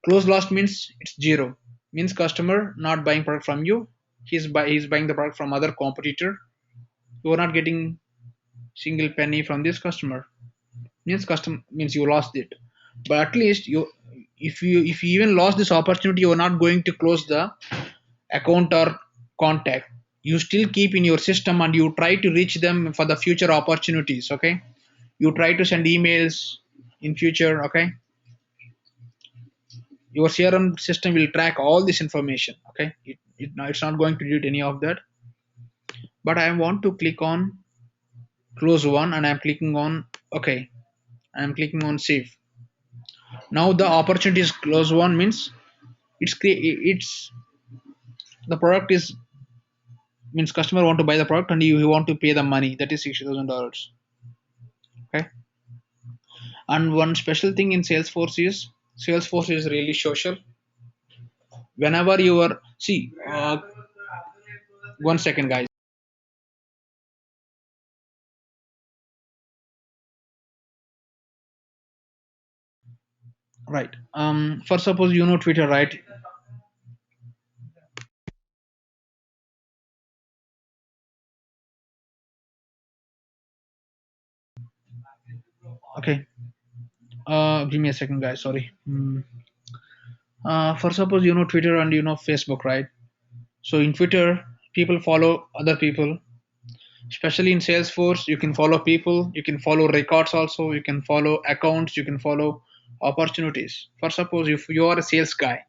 Speaker 1: Close lost means it's zero. Means customer not buying product from you. He's buying the product from other competitor. You are not getting single penny from this customer. Means you lost it. But at least if you even lost this opportunity, you are not going to close the account or contact. You still keep in your system and you try to reach them for the future opportunities. Okay, you try to send emails in future. Okay, your CRM system will track all this information. Okay, it's not going to delete any of that. But I want to click on close one and I'm clicking on okay. I'm clicking on save. Now the opportunity is close one means it's the product is means customer want to buy the product and you want to pay the money, that is $60,000. Okay. And one special thing in Salesforce is really social. Whenever you are see 1 second guys. Right. For suppose you know Twitter, right? Okay. Give me a second guys, sorry. For suppose you know Twitter and you know Facebook, right? So in Twitter people follow other people, especially in Salesforce. You can follow people, you can follow records also, you can follow accounts, you can follow opportunities. For suppose if you are a sales guy,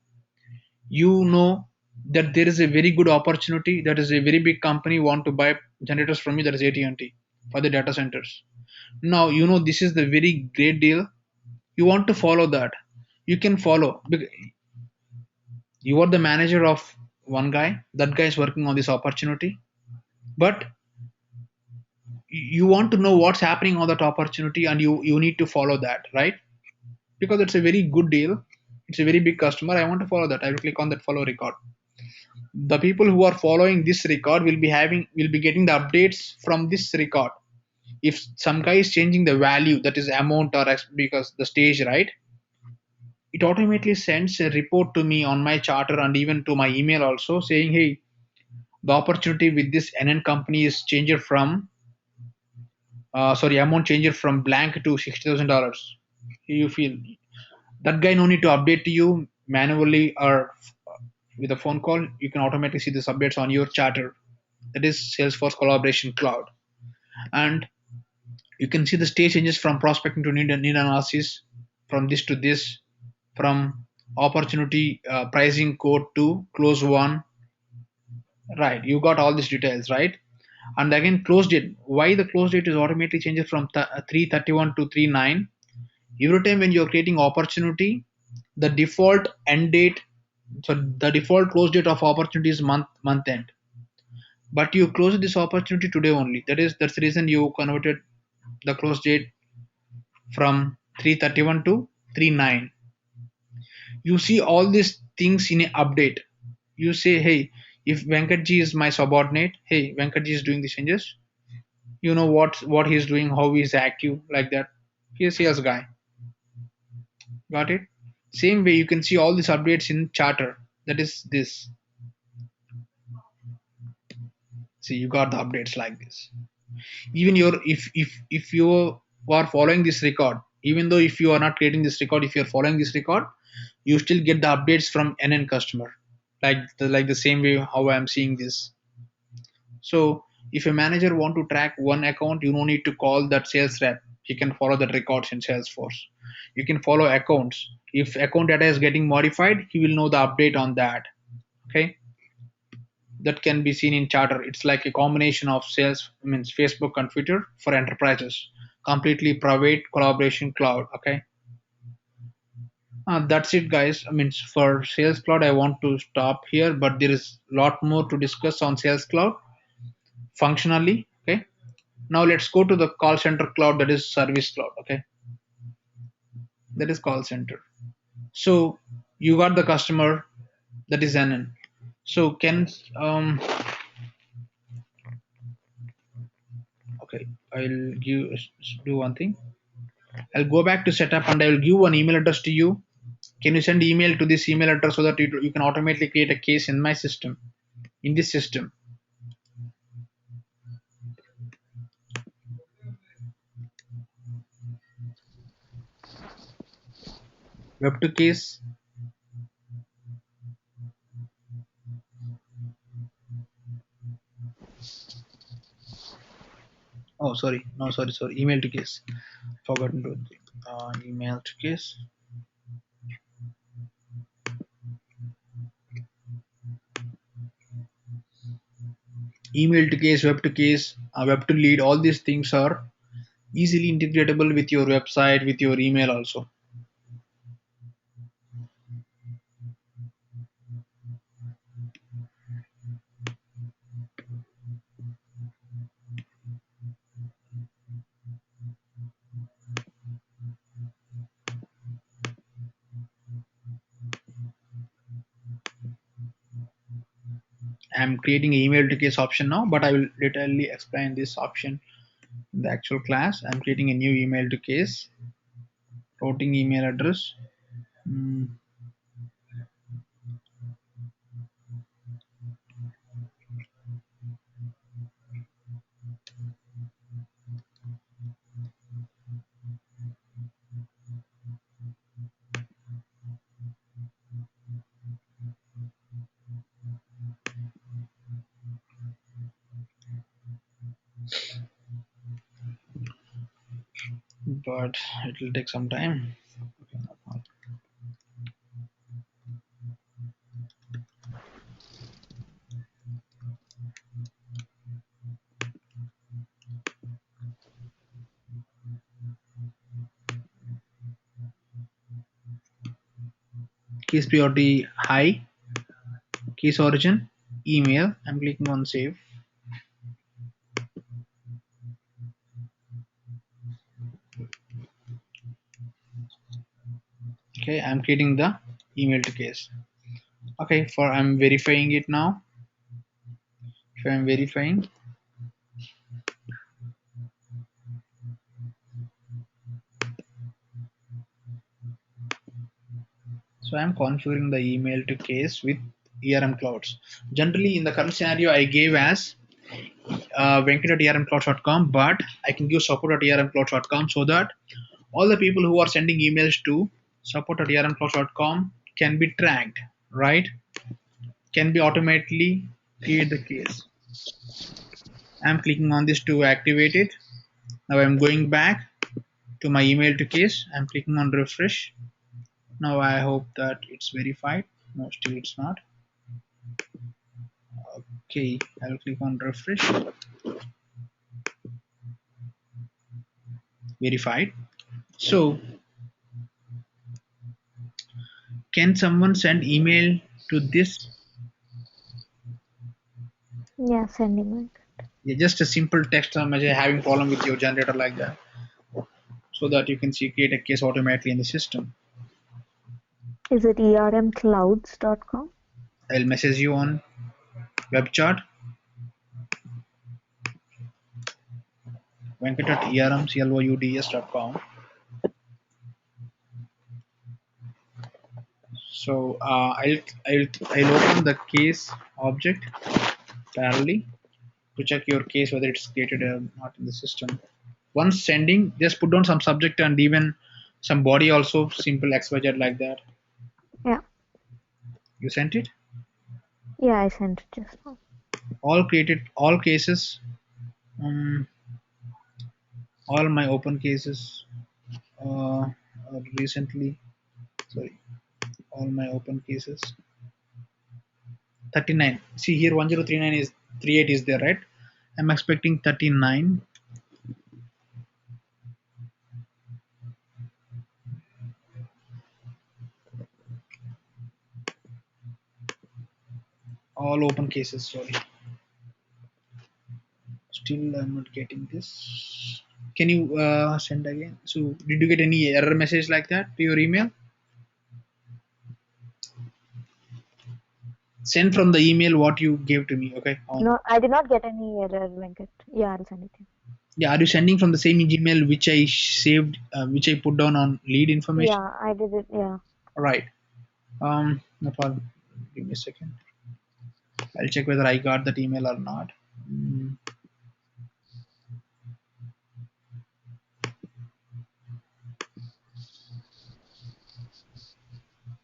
Speaker 1: you know that there is a very good opportunity, that is a very big company want to buy generators from you, that is AT&T for the data centers. Now you know this is the very great deal, you want to follow that. You can follow because you are the manager of one guy, that guy is working on this opportunity, but you want to know what's happening on that opportunity and you need to follow that, right? Because it's a very good deal, it's a very big customer, I want to follow that, I will click on that follow record. The people who are following this record will be getting the updates from this record. If some guy is changing the value, that is amount or because the stage, right, it automatically sends a report to me on my charter and even to my email also, saying, hey, the opportunity with this NN company is changed from sorry, amount changed from blank to $60,000. You feel that guy no need to update to you manually or with a phone call. You can automatically see the updates on your charter. That is Salesforce Collaboration Cloud. And you can see the stage changes from prospecting to need analysis, from this to this, from opportunity pricing code to close one. Right, you got all these details, right? And again, close date. Why the close date is automatically changed from 331 to 39? Every time when you're creating opportunity, the default end date, so the default close date of opportunity is month end. But you close this opportunity today only. That's the reason you converted the close date from 331 to 39. You see all these things in an update. You say, hey, if Venkatji is my subordinate, hey, Venkatji is doing the changes. You know what he's doing, how he's active, like that. He's a guy. Got it? Same way you can see all these updates in charter. That is this. See, you got the updates like this. Even your if you are following this record, even though if you are not creating this record, if you are following this record, you still get the updates from NN customer, like the same way how I am seeing this. So if a manager want to track one account, you don't need to call that sales rep. He can follow that records in Salesforce. You can follow accounts. If account data is getting modified, he will know the update on that. Okay, that can be seen in charter. It's like a combination of sales means Facebook and Twitter for enterprises, completely private collaboration cloud. Okay, that's it, guys. I mean, for Sales Cloud, I want to stop here, but there is a lot more to discuss on Sales Cloud functionally. Okay, now let's go to the call center cloud, that is Service Cloud. Okay, that is call center. So you got the customer, that is NN. So can okay, I'll do one thing. I'll go back to setup and I will give one email address to you. Can you send email to this email address so that you can automatically create a case in my system, in this system? Web to case. Oh, sorry. No, sorry. Email to case. Forgotten to email to case. Email to case, web to case, web to lead. All these things are easily integratable with your website, with your email also. I'm creating an email to case option now, but I will detailedly explain this option in the actual class. I'm creating a new email to case, routing email address. Mm, but it will take some time. Case priority high, case origin, email. I'm clicking on save. Okay, I'm creating the email to case. Okay, for I'm verifying it now. If I'm verifying, so I'm configuring the email to case with ERM clouds. Generally, in the current scenario, I gave as venkat@ermclouds.com, but I can give support@ermclouds.com so that all the people who are sending emails to support@ermclouds.com can be tracked, right? Can be automatically create the case. I'm clicking on this to activate it. Now I'm going back to my email to case. I'm clicking on refresh. Now I hope that it's verified. No, still it's not. Okay, I'll click on refresh. Verified. So can someone send email to this?
Speaker 3: Yeah, sending link.
Speaker 1: Yeah, just a simple text message having problem with your generator like that, so that you can see create a case automatically in the system.
Speaker 3: Is it ermclouds.com?
Speaker 1: I'll message you on web chat venkat@ermclouds.com. So I'll open the case object parallelly to check your case whether it's created or not in the system. Once sending, just put down some subject and even some body also, simple XYZ like that.
Speaker 3: Yeah.
Speaker 1: You sent it.
Speaker 3: Yeah, I sent it just now.
Speaker 1: All created, all cases, um, all my open cases recently. Sorry, all my open cases. 39. See here, 1039 is 38 is there, right? I'm expecting 39. All open cases. Sorry. Still, I'm not getting this. Can you send again? So, did you get any error message like that to your email? Send from the email what you gave to me. Okay.
Speaker 3: No, I did not get any error, Venkat. Yeah, I'll send it to
Speaker 1: Yeah. Are you sending from the same Gmail which I saved, which I put down on lead
Speaker 3: you.
Speaker 1: information?
Speaker 3: Yeah, I did it. Yeah.
Speaker 1: Right. No problem. Give me a second. I'll check whether I got that email or not. Mm,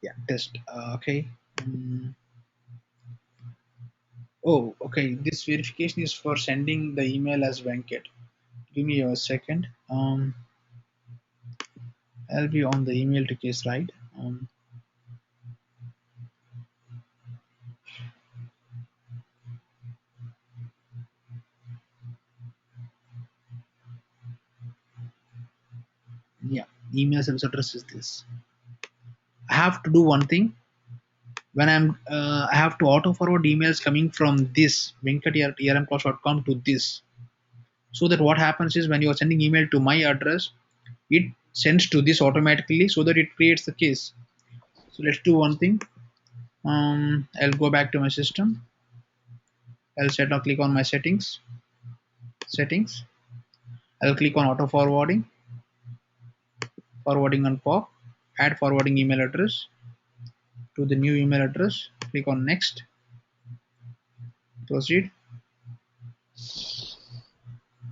Speaker 1: yeah. Test. Okay. Mm, oh, okay. This verification is for sending the email as Venkat. Give me a second. I'll be on the email to case, right? Yeah, email service address is this. I have to do one thing when I have to auto forward emails coming from this venkat@ermclass.com to this, so that what happens is when you are sending email to my address, it sends to this automatically so that it creates the case. So let's do one thing. I'll go back to my system. I'll set or click on my settings. I'll click on auto forwarding on pop, add forwarding email address to the new email address. Click on next, proceed.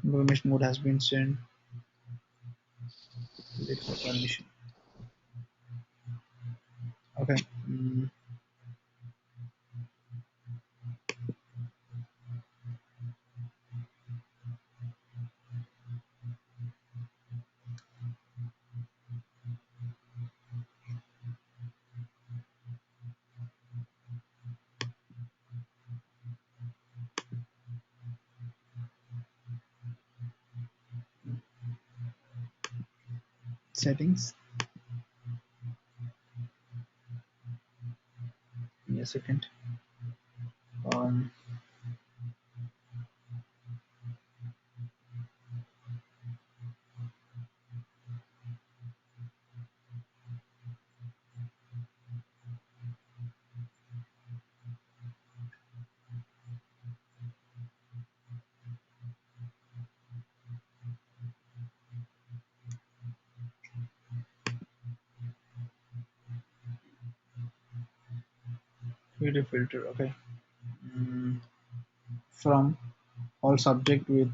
Speaker 1: Information mode has been sent. Wait for permission. Okay. Settings. Give me a second. Um, Create a filter. Okay. Mm, from all subject with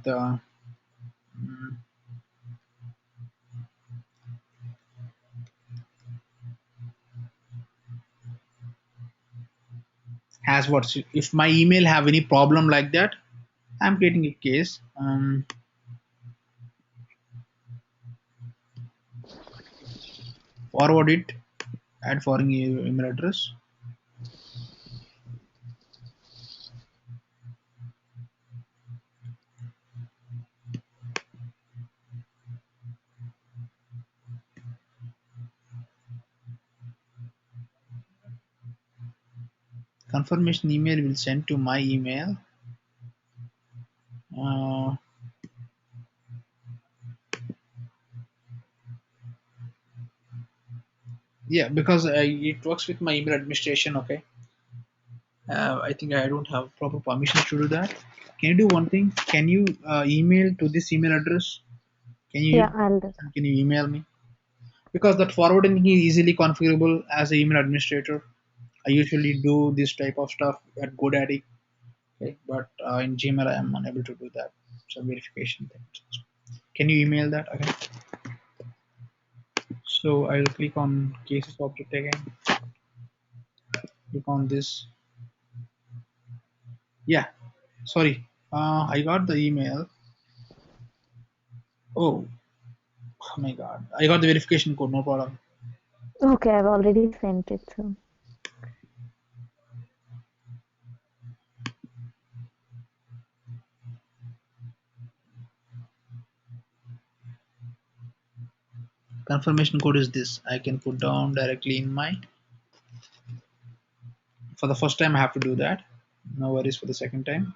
Speaker 1: has what? If my email have any problem like that, I'm creating a case. Forward it. Add foreign email address. Confirmation email will send to my email. Uh, yeah, because it works with my email administration. Okay. I think I don't have proper permissions to do that. Can you do one thing? Can you email to this email address? Can you use
Speaker 3: Yeah, I'll do that.
Speaker 1: can you email me? Because that forwarding is easily configurable as an email administrator. I usually do this type of stuff at GoDaddy, okay? But in Gmail I am unable to do that. Some verification things. Can you email that? Okay. So I will click on cases object again. Click on this. Yeah. Sorry. I got the email. Oh, oh my God. I got the verification code. No problem.
Speaker 3: Okay, I've already sent it, so
Speaker 1: Confirmation code is this. I can put down directly in my. For the first time, I have to do that. No worries for the second time.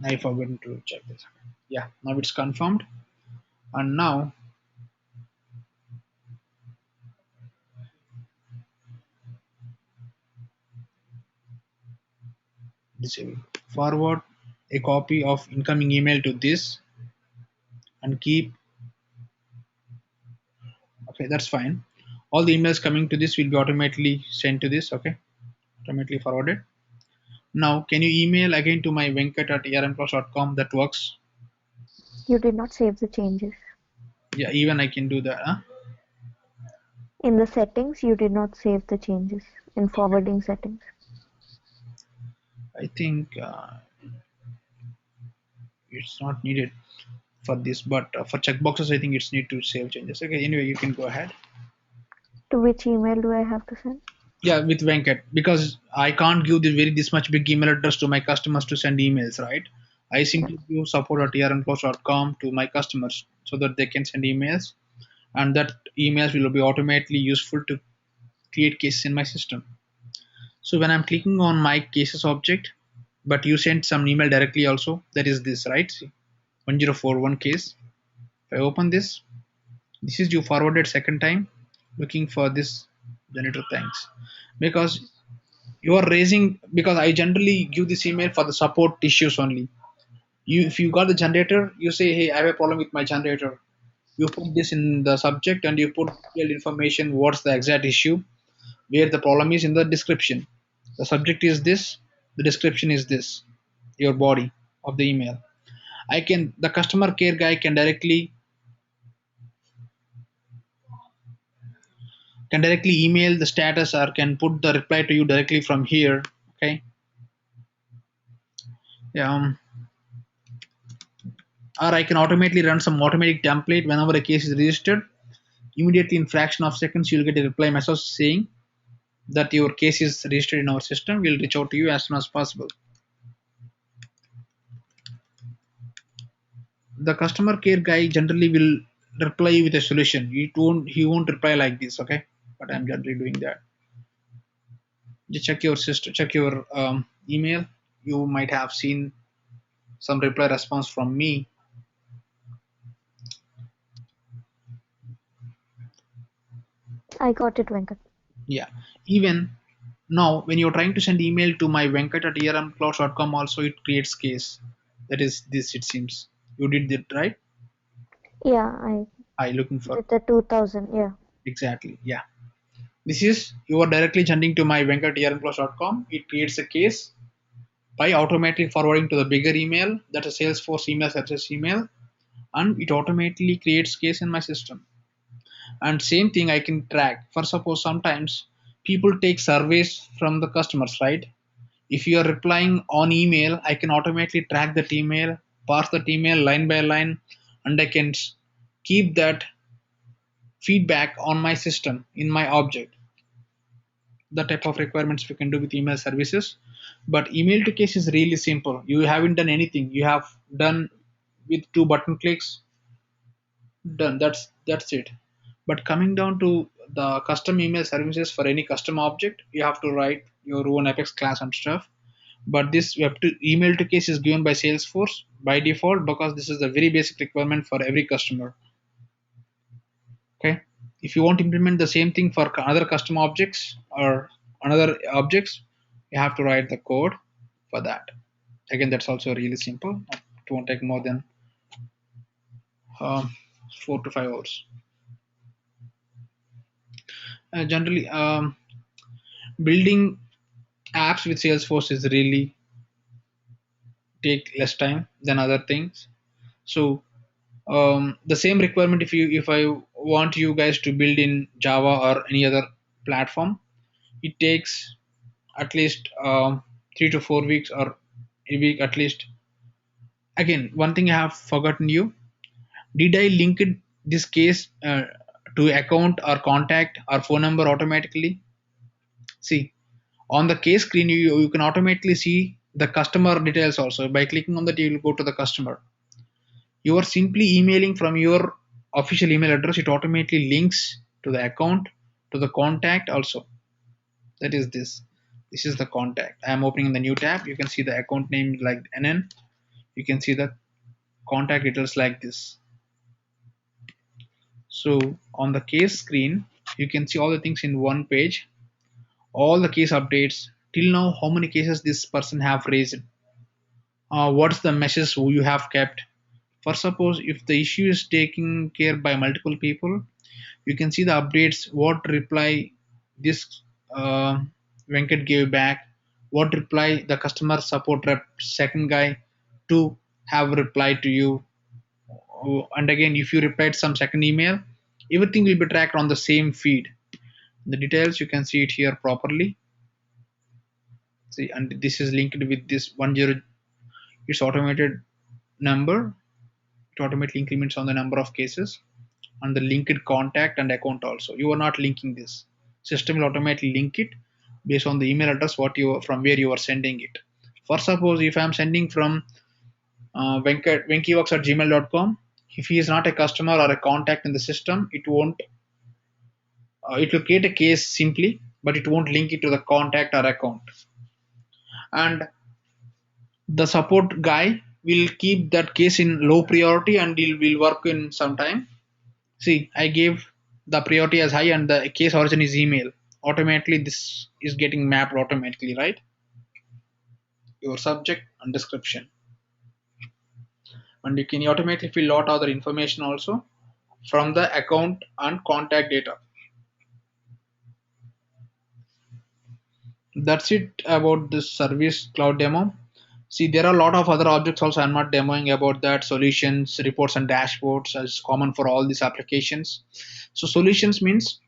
Speaker 1: I forgot to check this. Yeah, now it's confirmed. And now disable. Forward a copy of incoming email to this and keep. Okay, that's fine. All the emails coming to this will be automatically sent to this. Okay, automatically forwarded. Now, can you email again to my venkat at ermclass.com? That works.
Speaker 3: you did not save the changes.
Speaker 1: Yeah, even I can do that. Huh?
Speaker 3: In the settings, you did not save the changes in forwarding settings.
Speaker 1: I think it's not needed for this, but for checkboxes, I think it's need to save changes. Okay, anyway, you can go ahead.
Speaker 3: To which email do I have to send?
Speaker 1: Yeah, with Venkat, because I can't give this much big email address to my customers to send emails, right? I
Speaker 3: Yeah.
Speaker 1: simply give support@trnclose.com to my customers so that they can send emails, and that emails will be automatically useful to create cases in my system. So when I'm clicking on my cases object, but you sent some email directly also, that is this, right? See, 1041 case. If I open this, this is you forwarded second time looking for this generator thanks, because you are raising, because I generally give this email for the support issues only. You, if you got the generator, you say, hey, I have a problem with my generator. You put this in the subject and you put detailed information, what's the exact issue, where the problem is in the description. The subject is this, the description is this, your body of the email. I can, the customer care guy can directly email the status or can put the reply to you directly from here. Okay. Yeah, or I can automatically run some automatic template whenever a case is registered. Immediately in fraction of seconds, you'll get a reply message saying that your case is registered in our system. We'll reach out to you as soon as possible. The customer care guy generally will reply with a solution. He won't reply like this, okay? But I'm generally doing that. Just check your system, check your email. You might have seen some reply response from me.
Speaker 3: I got it, Venkat.
Speaker 1: Yeah. Even now, when you're trying to send email to my venkat at ermcloud.com, also it creates case. That is this, it seems. You did that, right?
Speaker 3: Yeah, I.
Speaker 1: Are you looking for?
Speaker 3: With the 2000, yeah.
Speaker 1: Exactly. Yeah. This is you are directly sending to my venkatrnplus.com. It creates a case by automatically forwarding to the bigger email, that's a Salesforce email services email, and it automatically creates case in my system. And same thing I can track. For suppose sometimes people take surveys from the customers, right? If you are replying on email, I can automatically track that email, parse that email line by line, and I can keep that feedback on my system in my object. The type of requirements we can do with email services. But email to case is really simple. You haven't done anything. You have done with two button clicks, done. That's it. But coming down to the custom email services for any custom object, you have to write your own Apex class and stuff. But this web to email to case is given by Salesforce by default because this is the very basic requirement for every customer. Okay, if you want to implement the same thing for other custom objects or another objects, you have to write the code for that. Again, that's also really simple. It won't take more than um, 4 to 5 hours. Generally, building apps with Salesforce is really take less time than other things. So the same requirement, if I want you guys to build in Java or any other platform, it takes at least 3 to 4 weeks or a week at least. Again, one thing I have forgotten you. Did I link it, this case to account or contact or phone number automatically? See, on the case screen, you can automatically see the customer details also. By clicking on that, you will go to the customer. You are simply emailing from your official email address. It automatically links to the account, to the contact also. That is this. This is the contact. I am opening the new tab. You can see the account name like NN. You can see the contact details like this. So on the case screen, you can see all the things in one page, all the case updates till now, how many cases this person have raised, what's the message you have kept. For suppose if the issue is taken care by multiple people, you can see the updates, what reply this uh, Venkat gave back, what reply the customer support rep second guy to have replied to you. And again, if you replied some second email, everything will be tracked on the same feed. The details you can see it here properly. See, and this is linked with this 10. It's automated number. It automatically increments on the number of cases and the linked contact and account also. You are not linking this. System will automatically link it based on the email address what you from where you are sending it. For suppose if I am sending from venkyworks at gmail.com, if he is not a customer or a contact in the system, it won't. It will create a case simply, but it won't link it to the contact or account. And the support guy will keep that case in low priority and it will work in some time. See, I gave the priority as high and the case origin is email. Automatically, this is getting mapped automatically, right? Your subject and description. And you can automatically fill out other information also from the account and contact data. That's it about this service cloud demo. See, there are a lot of other objects also. I'm not demoing about that. Solutions, reports, and dashboards as common for all these applications. So solutions means,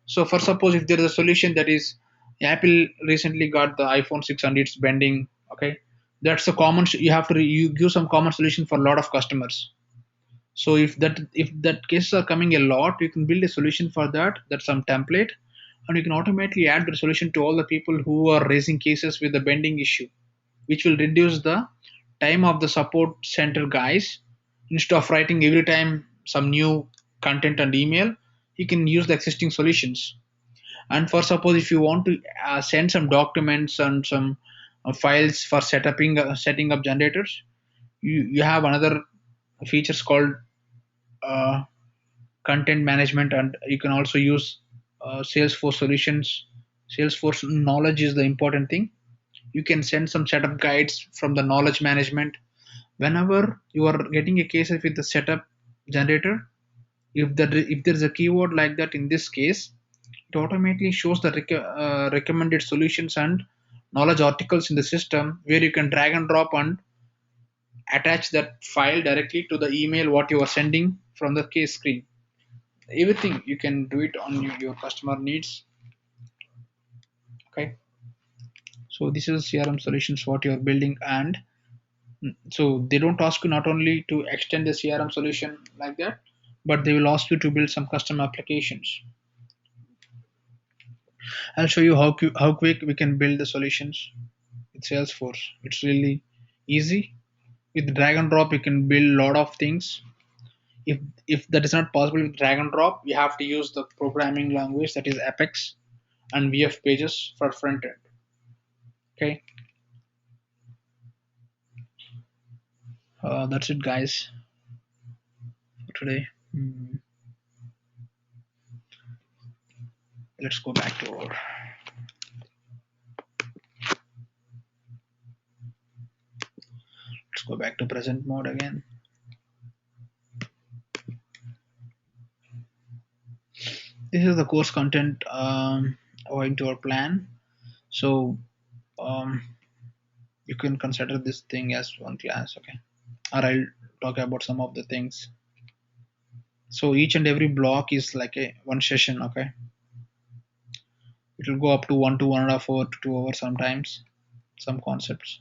Speaker 1: so for suppose if there is a solution that is Apple recently got the iPhone 6 and it's bending. Okay, that's a common. You have to you give some common solution for a lot of customers. So if that cases are coming a lot, you can build a solution for that. That's some template, and you can automatically add the solution to all the people who are raising cases with the bending issue, which will reduce the time of the support center guys. Instead of writing every time some new content and email, you can use the existing solutions. And for suppose if you want to send some documents and some files for setting up generators, you have another features called uh, content management, and you can also use Salesforce solutions. Salesforce knowledge is the important thing. You can send some setup guides from the knowledge management. Whenever you are getting a case with the setup generator, If there's a keyword like that in this case, it automatically shows the recommended solutions and knowledge articles in the system, where you can drag and drop and attach that file directly to the email what you are sending from the case screen. Everything you can do it on your customer needs. Okay, so this is CRM solutions what you are building. And so they don't ask you not only to extend the CRM solution like that, but they will ask you to build some custom applications. I'll show you how quick we can build the solutions with Salesforce. It's really easy. With drag and drop, you can build a lot of things. If if that is not possible with drag and drop, you have to use the programming language, that is Apex and VF pages for front end. Okay, that's it, guys, for today. Let's go back to our let's go back to present mode again. This is the course content according to our plan. So um, you can consider this thing as one class, okay? Or I'll talk about some of the things. So each and every block is like a one session, okay? It will go up to 1 to 1.5 hours to 2 hours sometimes. Some concepts.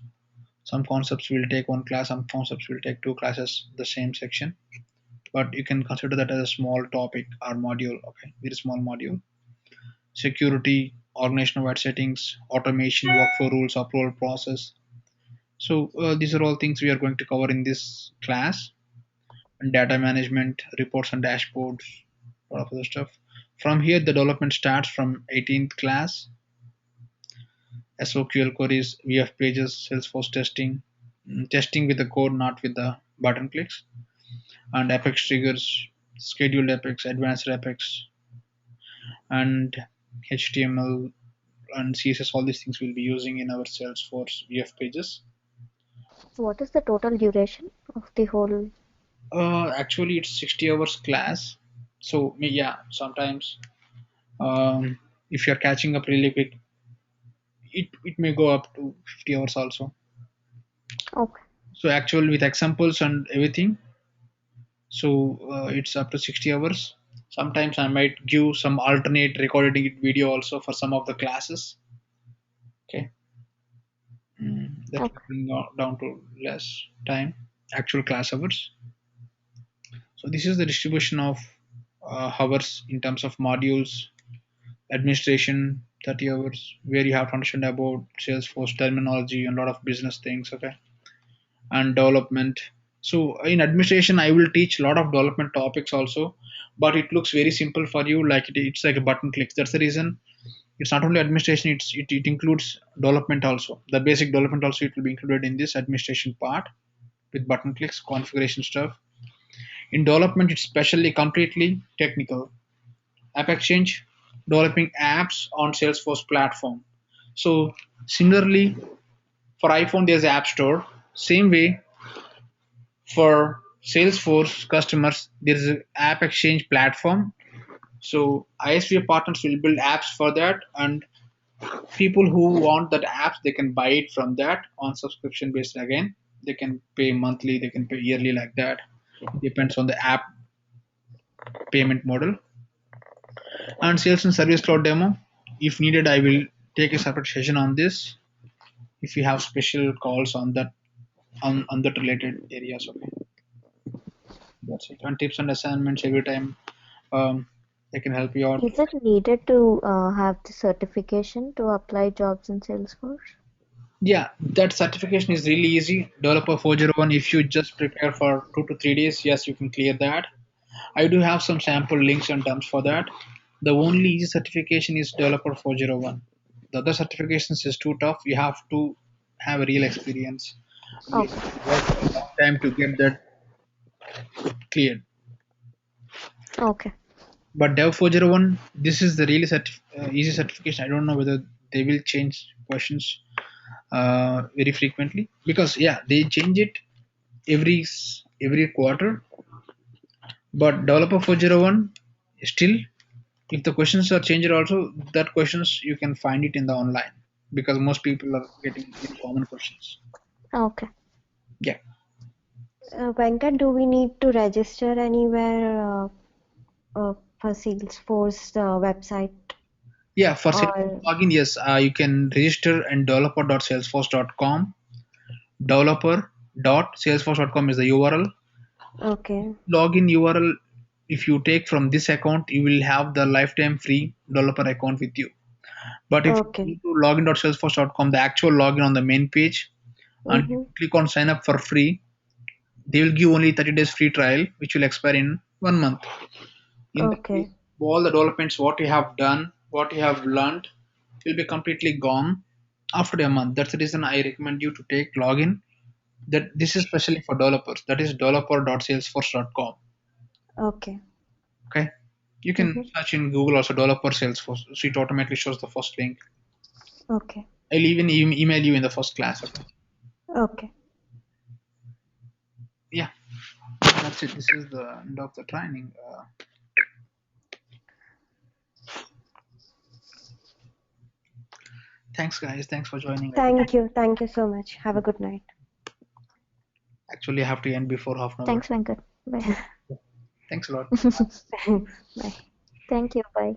Speaker 1: Some concepts will take one class, some concepts will take two classes, the same section. But you can consider that as a small topic or module, okay? Very small module. Security, organizational wide settings, automation, workflow rules, approval process. So these are all things we are going to cover in this class. And data management, reports and dashboards, a lot of other stuff. From here, the development starts from 18th class. SOQL queries, VF pages, Salesforce testing, testing with the code, not with the button clicks, and Apex triggers, scheduled Apex, advanced Apex, and HTML and CSS. All these things we'll be using in our Salesforce VF pages.
Speaker 3: What is the total duration of the whole?
Speaker 1: Actually, it's 60 hours class. So yeah, sometimes if you're catching up really quick, it may go up to 50 hours also.
Speaker 3: Okay,
Speaker 1: So actually with examples and everything, so it's up to 60 hours. Sometimes I might give some alternate recorded video also for some of the classes. Okay, that will
Speaker 3: okay.
Speaker 1: bring down to less time, actual class hours. So this is the distribution of hours in terms of modules. Administration 30 hours, where you have to understand about Salesforce terminology and a lot of business things. Okay, and development. So in administration, I will teach a lot of development topics also, but it looks very simple for you, like it's like a button click. That's the reason it's not only administration, it includes development also. The basic development also, it will be included in this administration part with button clicks, configuration stuff. In development, it's specially completely technical. App Exchange, developing apps on Salesforce platform. So similarly, for iPhone, there's App Store. Same way, for Salesforce customers, there is an App Exchange platform. So ISV partners will build apps for that, and people who want that apps, they can buy it from that on subscription based. Again, they can pay monthly, they can pay yearly, like that. It depends on the app payment model. And sales and service cloud demo, if needed, I will take a separate session on this if you have special calls on that, on that related areas. Okay, that's it. And tips and assignments every time, they can help you out.
Speaker 3: Is it needed to have the certification to apply jobs in Salesforce?
Speaker 1: Yeah, that certification is really easy. Developer 401, if you just prepare for 2 to 3 days, yes, you can clear that. I do have some sample links and terms for that. The only easy certification is Developer 401. The other certifications is too tough. You have to have a real experience. You
Speaker 3: Okay,
Speaker 1: work for a long time to get that cleared.
Speaker 3: okay.
Speaker 1: But Dev 401, this is the really easy certification. I don't know whether they will change questions very frequently, because yeah, they change it every quarter. But developer 401 still, if the questions are changed also, that questions you can find it in the online because most people are getting very common questions.
Speaker 3: Okay.
Speaker 1: Yeah.
Speaker 2: Venkat, do we need to register anywhere for Salesforce website
Speaker 1: Yeah, for Salesforce
Speaker 2: or
Speaker 1: login, yes, you can register in developer.salesforce.com. Developer.salesforce.com is the URL.
Speaker 2: okay,
Speaker 1: Login URL, if you take from this account, you will have the lifetime free developer account with you. But if you
Speaker 2: okay.
Speaker 1: go to login.salesforce.com, the actual login on the main page, and you
Speaker 2: Mm-hmm.
Speaker 1: click on sign up for free, they will give only 30 days free trial, which will expire in 1 month. In that case,
Speaker 2: Okay,
Speaker 1: all the developments, what you have done, what you have learned, will be completely gone after a month. That's the reason I recommend you to take login. That this is especially for developers. That is developer.salesforce.com.
Speaker 2: okay.
Speaker 1: Okay, you can
Speaker 2: Mm-hmm.
Speaker 1: search in Google also developer Salesforce, so it automatically shows the first link.
Speaker 2: Okay,
Speaker 1: I'll even email you in the first class. Okay.
Speaker 2: okay.
Speaker 1: Yeah, that's it. This is the end of the training. Thanks, guys. Thanks for joining. I think
Speaker 2: Thank you. Thank you so much. Have a good night.
Speaker 1: actually I have to end before half an hour.
Speaker 3: Thanks, Venkat. Bye.
Speaker 1: Thanks a lot.
Speaker 2: Thanks. Bye.
Speaker 3: Thank you. Bye.